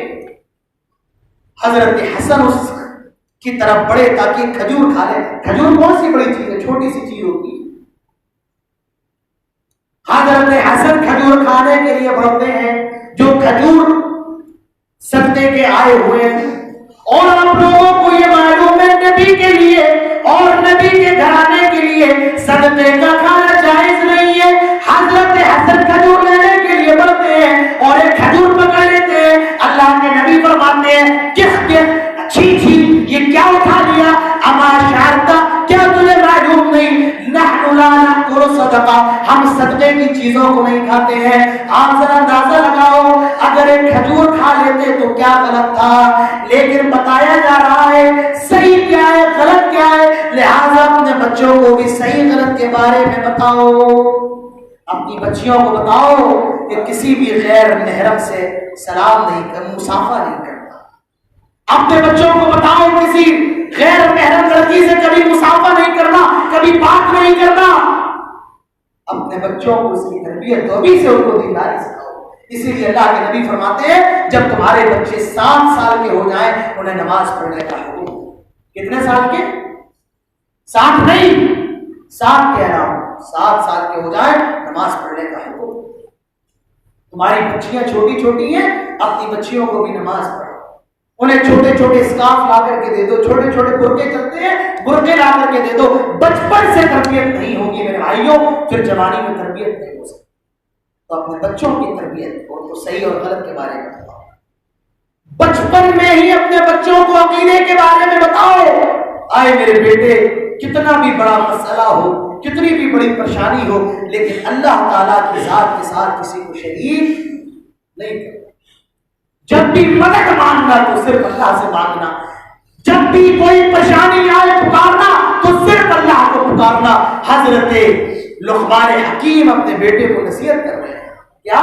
حضرت حسن اس کی طرف بڑھے تاکہ کھجور کھا لے. کھجور کون سی بڑی چیز ہے, چھوٹی سی چیز ہوتی ہے. حضرت حسن کھجور کھانے کے لیے بڑھتے ہیں. جو کھجور صدقے کے آئے ہوئے ہیں اور آپ لوگوں کو یہ معلوم ہے نبی کے لیے اور نبی کے گھرانے کے لیے صدقے کا کھانا جائز نہیں ہے. حضرت حسن کھجور لینے کے لیے بڑھتے ہیں اور ایک کھجور پکڑ لیتے ہیں. اللہ کے نبی فرماتے ہیں چھی چھی یہ کیا اٹھا لیا, اما شعرتا کیا تجھے معلوم نہیں, نحن لا نأکل صدقہ, ہم صدقے کی چیزوں کو نہیں کھاتے ہیں. آپ ذرا اندازہ لگاؤ اگر ایک کھجور کھا لیتے تو کیا غلط تھا، لیکن بتایا جا رہا ہے صحیح کیا ہے غلط کیا ہے، لہذا اپنے بچوں کو بھی صحیح غلط کے بارے میں بتاؤ۔ اپنی بچیوں کو بتاؤ کہ کسی بھی غیر محرم سے سلام نہیں کرنا، مصافحہ نہیں کرنا۔ اپنے بچوں کو بتاؤ کسی غیر محرم لڑکی سے کبھی مصافحہ نہیں کرنا، کبھی بات نہیں کرنا۔ اپنے بچوں کو اس کی تربیت تو ابھی سے ان کو دینداری سکھاؤ۔ اسی لیے اللہ کے نبی فرماتے ہیں جب تمہارے بچے 7 سال کے ہو جائیں انہیں نماز پڑھنے کا حکم۔ کتنے سال کے؟ 7 نہیں، 7 کہہ رہا ہوں، 7 سال کے ہو جائیں نماز پڑھنے کا حکم۔ تمہاری بچیاں چھوٹی چھوٹی ہیں، اپنی بچیوں کو بھی نماز پڑھو، انہیں چھوٹے چھوٹے اسکارف لا کر کے دے دو، چھوٹے چھوٹے برقعے چلتے ہیں برقعے لا کر کے دے دو۔ بچپن سے تربیت نہیں ہوگی میرے بھائیوں پھر جوانی میں تربیت نہیں ہو سکتی۔ تو اپنے بچوں کی تربیت ان کو صحیح اور غلط کے بارے میں بتاؤ، بچپن میں ہی اپنے بچوں کو عقیدے کے بارے میں بتاؤ۔ آئے میرے بیٹے کتنا بھی بڑا مسئلہ ہو، کتنی بھی بڑی پریشانی ہو، لیکن اللہ تعالیٰ کی ذات کے ساتھ کسی کو شریک نہیں کرنا۔ جب بھی مدد مانگنا تو صرف اللہ سے مانگنا، جب بھی کوئی پریشانی آئے پکارنا تو صرف اللہ کو پکارنا۔ حضرت لقمان حکیم اپنے بیٹے کو نصیحت کر رہے ہیں، کیا؟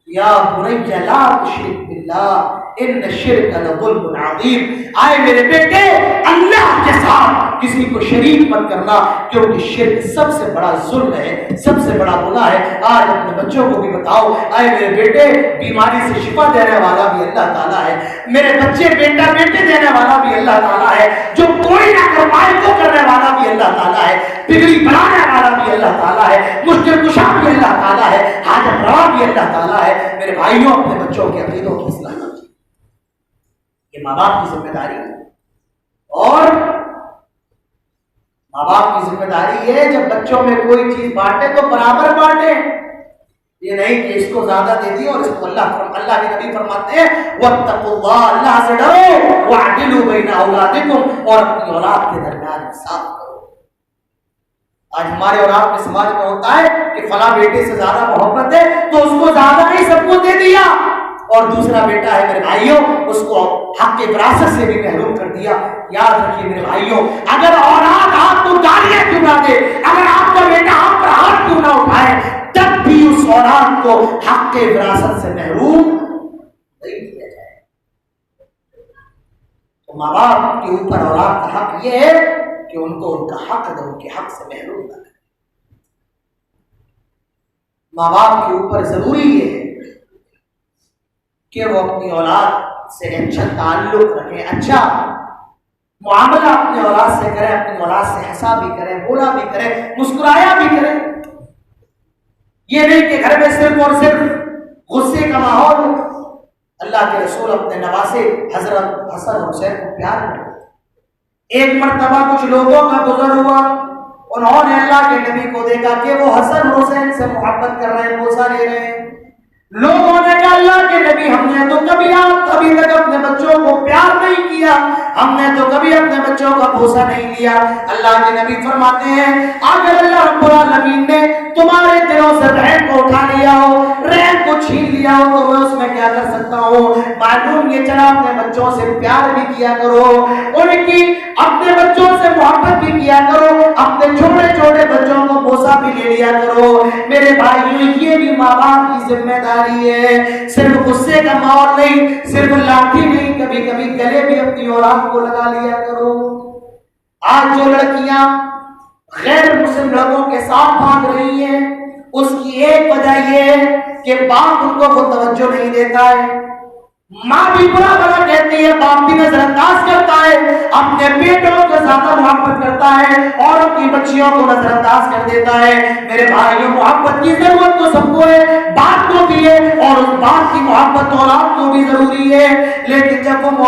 یا بنی لا تشرک باللہ ان الشرک لظلم عظیم۔ آئے میرے بیٹے اللہ کے ساتھ کسی کو شریک مت کرنا، کیونکہ شرک سب سے بڑا ظلم ہے، سب سے بڑا گناہ ہے۔ آج اپنے بچوں کو بھی بتاؤ، آئے میرے بیٹے بیماری سے شفا دینے والا بھی اللہ تعالیٰ ہے، میرے بچے بیٹا بیٹے دینے والا بھی اللہ تعالیٰ ہے، جو کوئی نہ کروائے وہ کرنے والا بھی اللہ تعالیٰ ہے، بگڑی بنانے والا بھی اللہ تعالیٰ ہے، مشکل کشا بھی اللہ تعالیٰ ہے، حاجت روا بھی اللہ تعالیٰ ہے۔ میرے بھائیوں اپنے بچوں کے عقیدوں کی اصلاح کریں، یہ ماں باپ کی ذمہ داری ہے۔ اور ماں باپ کی ذمہ داری ہے جب بچوں میں کوئی چیز بانٹے تو برابر بانٹے، یہ نہیں کہ اس کو زیادہ دے دی اور اس کو اللہ کے نبی فرماتے ہیں واتقوا اللہ، اللہ سے ڈرو، واعدلوا بین اولادکم، اور اپنی اولاد کے درمیان انصاف کرو۔ آج ہمارے اور آپ کے سماج میں ہوتا ہے کہ فلاں بیٹے سے زیادہ محبت ہے تو اس کو زیادہ نہیں سب کو دے دیا، اور دوسرا بیٹا ہے میرے بھائیوں اس کو حق کے وراثت سے بھی محروم کر دیا۔ یاد رکھیے میرے بھائیوں، اگر اولاد آپ کو گالیاں کیوں نہ دے، اگر آپ کا بیٹا آپ پر ہاتھ کیوں نہ اٹھائے، تب بھی اس اولاد کو حق کے وراثت سے محروم نہیں کیا جائے۔ تو ماں باپ کے اوپر اولاد کا حق یہ ہے کہ ان کو ان کا حق دو، ان کے حق سے محروم نہ کرے۔ ماں باپ کے اوپر ضروری یہ ہے کہ وہ اپنی اولاد سے اچھا تعلق رکھیں، اچھا معاملہ اپنی اولاد سے کریں، اپنی اولاد سے ہنسا بھی کریں، بولا بھی کریں، مسکرایا بھی کریں۔ یہ نہیں کہ گھر میں صرف اور صرف غصے کا ماحول۔ اللہ کے رسول اپنے نواسے حضرت حسن حسین کو پیار کرتے۔ ایک مرتبہ کچھ لوگوں کا گزر ہوا، انہوں نے اللہ کے نبی کو دیکھا کہ وہ حسن حسین سے محبت کر رہے ہیں، بوسہ لے رہے ہیں۔ لوگوں نے کہا اللہ کے نبی ہم نے تو کبھی تک اپنے بچوں کو پیار نہیں کیا، ہم نے تو کبھی اپنے بچوں کا بوسہ نہیں لیا۔ اللہ کے نبی فرماتے ہیں اگر اللہ رب العالمین نے تمہارے دلوں سے رحم کو اٹھا لیا ہو، رحم کو چھین لیا ہو تو میں اس میں کیا کر سکتا ہوں؟ معلوم یہ چلا اپنے بچوں سے پیار بھی کیا کرو، ان کی اپنے بچوں سے محبت بھی کیا کرو، اپنے چھوٹے چھوٹے بچوں کو بوسہ بھی لے لیا کرو۔ میرے بھائیوں یہ بھی ماں باپ کی ذمہ داری ہے، صرف غصے کا ماحول نہیں، صرف لاٹھی نہیں، کبھی کبھی گلے بھی اپنی اولاد کو لگا لیا کرو۔ آج جو لڑکیاں غیر مسلم لڑکوں کے ساتھ بھاگ رہی ہیں اس کی ایک وجہ یہ ہے کہ باپ ان کو توجہ نہیں دیتا ہے، ماں بھی برا بڑا کہتی ہے، باپ بھی نظر انداز کرتا ہے، اپنے بیٹوں کو زیادہ محبت کرتا ہے اور اپنی بچیوں کو نظر انداز کر دیتا ہے۔ میرے بھائیوں محبت کی ضرورت تو سب کو ہے، باپ کو بھی ہے، اور اس باپ کی محبت اولاد کو بھی ضروری ہے، لیکن جب وہ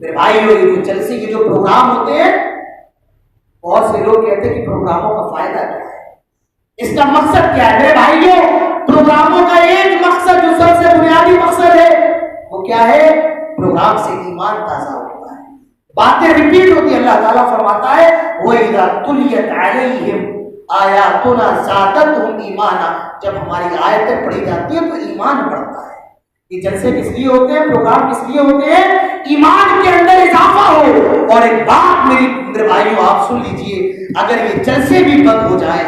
میرے بھائیوں یہ جو جلسے یہ جو پروگرام ہوتے ہیں، بہت سے لوگ کہتے ہیں کہ پروگراموں کا فائدہ کیا ہے، اس کا مقصد کیا ہے؟ میرے بھائیوں پروگراموں کا ایک مقصد جو سب سے بنیادی مقصد ہے وہ کیا ہے؟ پروگرام سے ایمان تازہ ہوتا ہے، باتیں ریپیٹ ہوتی ہیں۔ اللہ تعالیٰ فرماتا ہے وَإِذَا تُلِيَتْ عَلَيْهِمْ آیاتنا زادتہم ایمانا، جب ہماری آیتیں پڑھی جاتی ہیں تو ایمان بڑھتا ہے۔ یہ جلسے کس لیے ہوتے ہیں؟ پروگرام کس لیے ہوتے ہیں؟ ایمان کے اندر اضافہ ہو۔ اور ایک بات میرے بھائیوں آپ سن لیجئے، اگر یہ جلسے بھی بند ہو جائیں،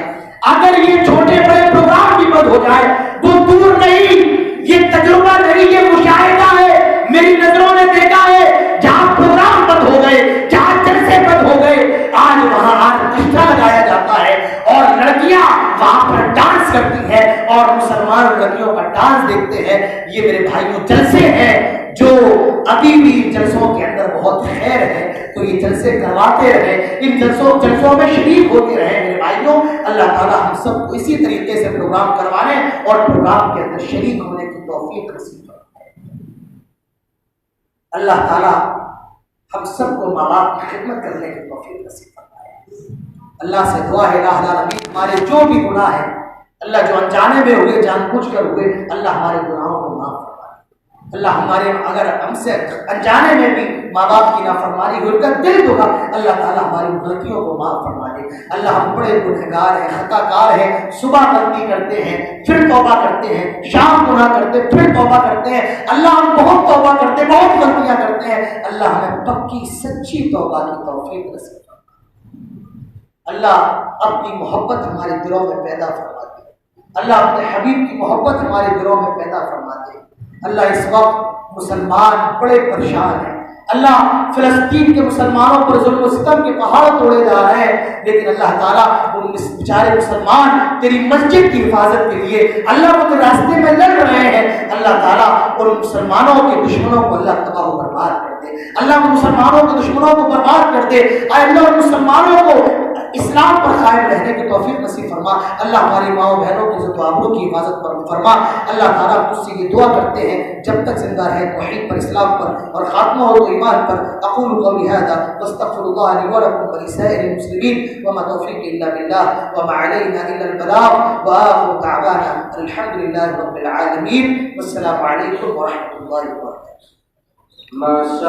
اگر یہ چھوٹے بڑے پروگرام بھی بند ہو جائے تو دور نہیں، یہ تجربہ نہیں، یہ مشاہدہ ہے، میری نظروں نے دیکھا ہے جہاں پروگرام بند ہو گئے، جہاں جلسے بند ہو گئے، آج وہاں آرکیسٹرا لگایا جاتا ہے اور لڑکیاں وہاں پر ڈانس کرتی ہیں اور مسلمان لڑکیوں کا ڈانس دیکھتے ہیں۔ یہ میرے بھائیوں جلسے ہیں جو ابھی بھی جلسوں کے اندر بہت خیر ہے، تو یہ جلسے کرواتے رہے، ان جلسوں میں شریک ہوتے رہے میرے بھائیوں۔ اللہ تعالیٰ ہم سب کو اسی طریقے سے پروگرام کروانے اور پروگرام کے اندر شریک ہونے کی توفیق نصیب فرمائے۔ اللہ تعالیٰ ہم سب کو ماں باپ کی خدمت کرنے کی توفیق نصیب فرمائے۔ اللہ سے دعا ہے الہ العالمین ہمارے جو بھی گناہ ہیں، اللہ جو انجانے میں ہوئے جان بوجھ کر ہوئے، اللہ ہمارے گناہوں کو معاف فرمائے۔ اللہ ہمارے اگر ہم سے انجانے میں بھی ماں باپ کی نافرمانی ہوئی کا دل دھوکا، اللہ تعالیٰ ہماری غلطیوں کو معاف فرما دے۔ اللہ ہم بڑے گنہگار ہیں، خطا کار ہیں، صبح غلطی کرتے ہیں پھر توبہ کرتے ہیں، شام گناہ کرتے پھر توبہ کرتے ہیں، اللہ ہم بہت توبہ کرتے بہت غلطیاں کرتے ہیں، اللہ ہمیں پکی سچی توبہ کی توفیق نصیب فرما۔ اللہ اپنی محبت ہمارے دلوں میں پیدا فرما دے، اللہ اپنے حبیب کی محبت ہمارے دلوں میں پیدا فرما دے۔ اللہ اس وقت مسلمان بڑے پریشان ہیں، اللہ فلسطین کے مسلمانوں پر ظلم و ستم کے پہاڑ توڑے جا رہے ہیں، لیکن اللہ تعالیٰ ان بیچارے مسلمان تیری مسجد کی حفاظت کے لیے اللہ کو راستے میں لڑ رہے ہیں، اللہ تعالیٰ ان مسلمانوں کے دشمنوں کو اللہ تباہ و برباد کر دے، اللہ ان مسلمانوں کے دشمنوں کو برباد کر دے، اے اللہ ان مسلمانوں کو اسلام پر قائم رہنے کی توفیق نصیب فرما۔ اللہ ہماری ماؤں بہنوں کی عزت و آبرو کی حفاظت فرما۔ اللہ تعالیٰ تجھ سے یہ دعا کرتے ہیں جب تک زندہ رہے توحید پر، اسلام پر، اور خاتمہ ہو تو ایمان پر۔ اقول قولی ھذا واستغفر اللہ لی ولکم ولسائر المسلمین وما توفیقی الا باللہ وما علینا الا البلاغ وآخر دعوانا الحمد للہ رب العالمین۔ والسلام علیکم ورحمۃ اللہ وبرکاتہ۔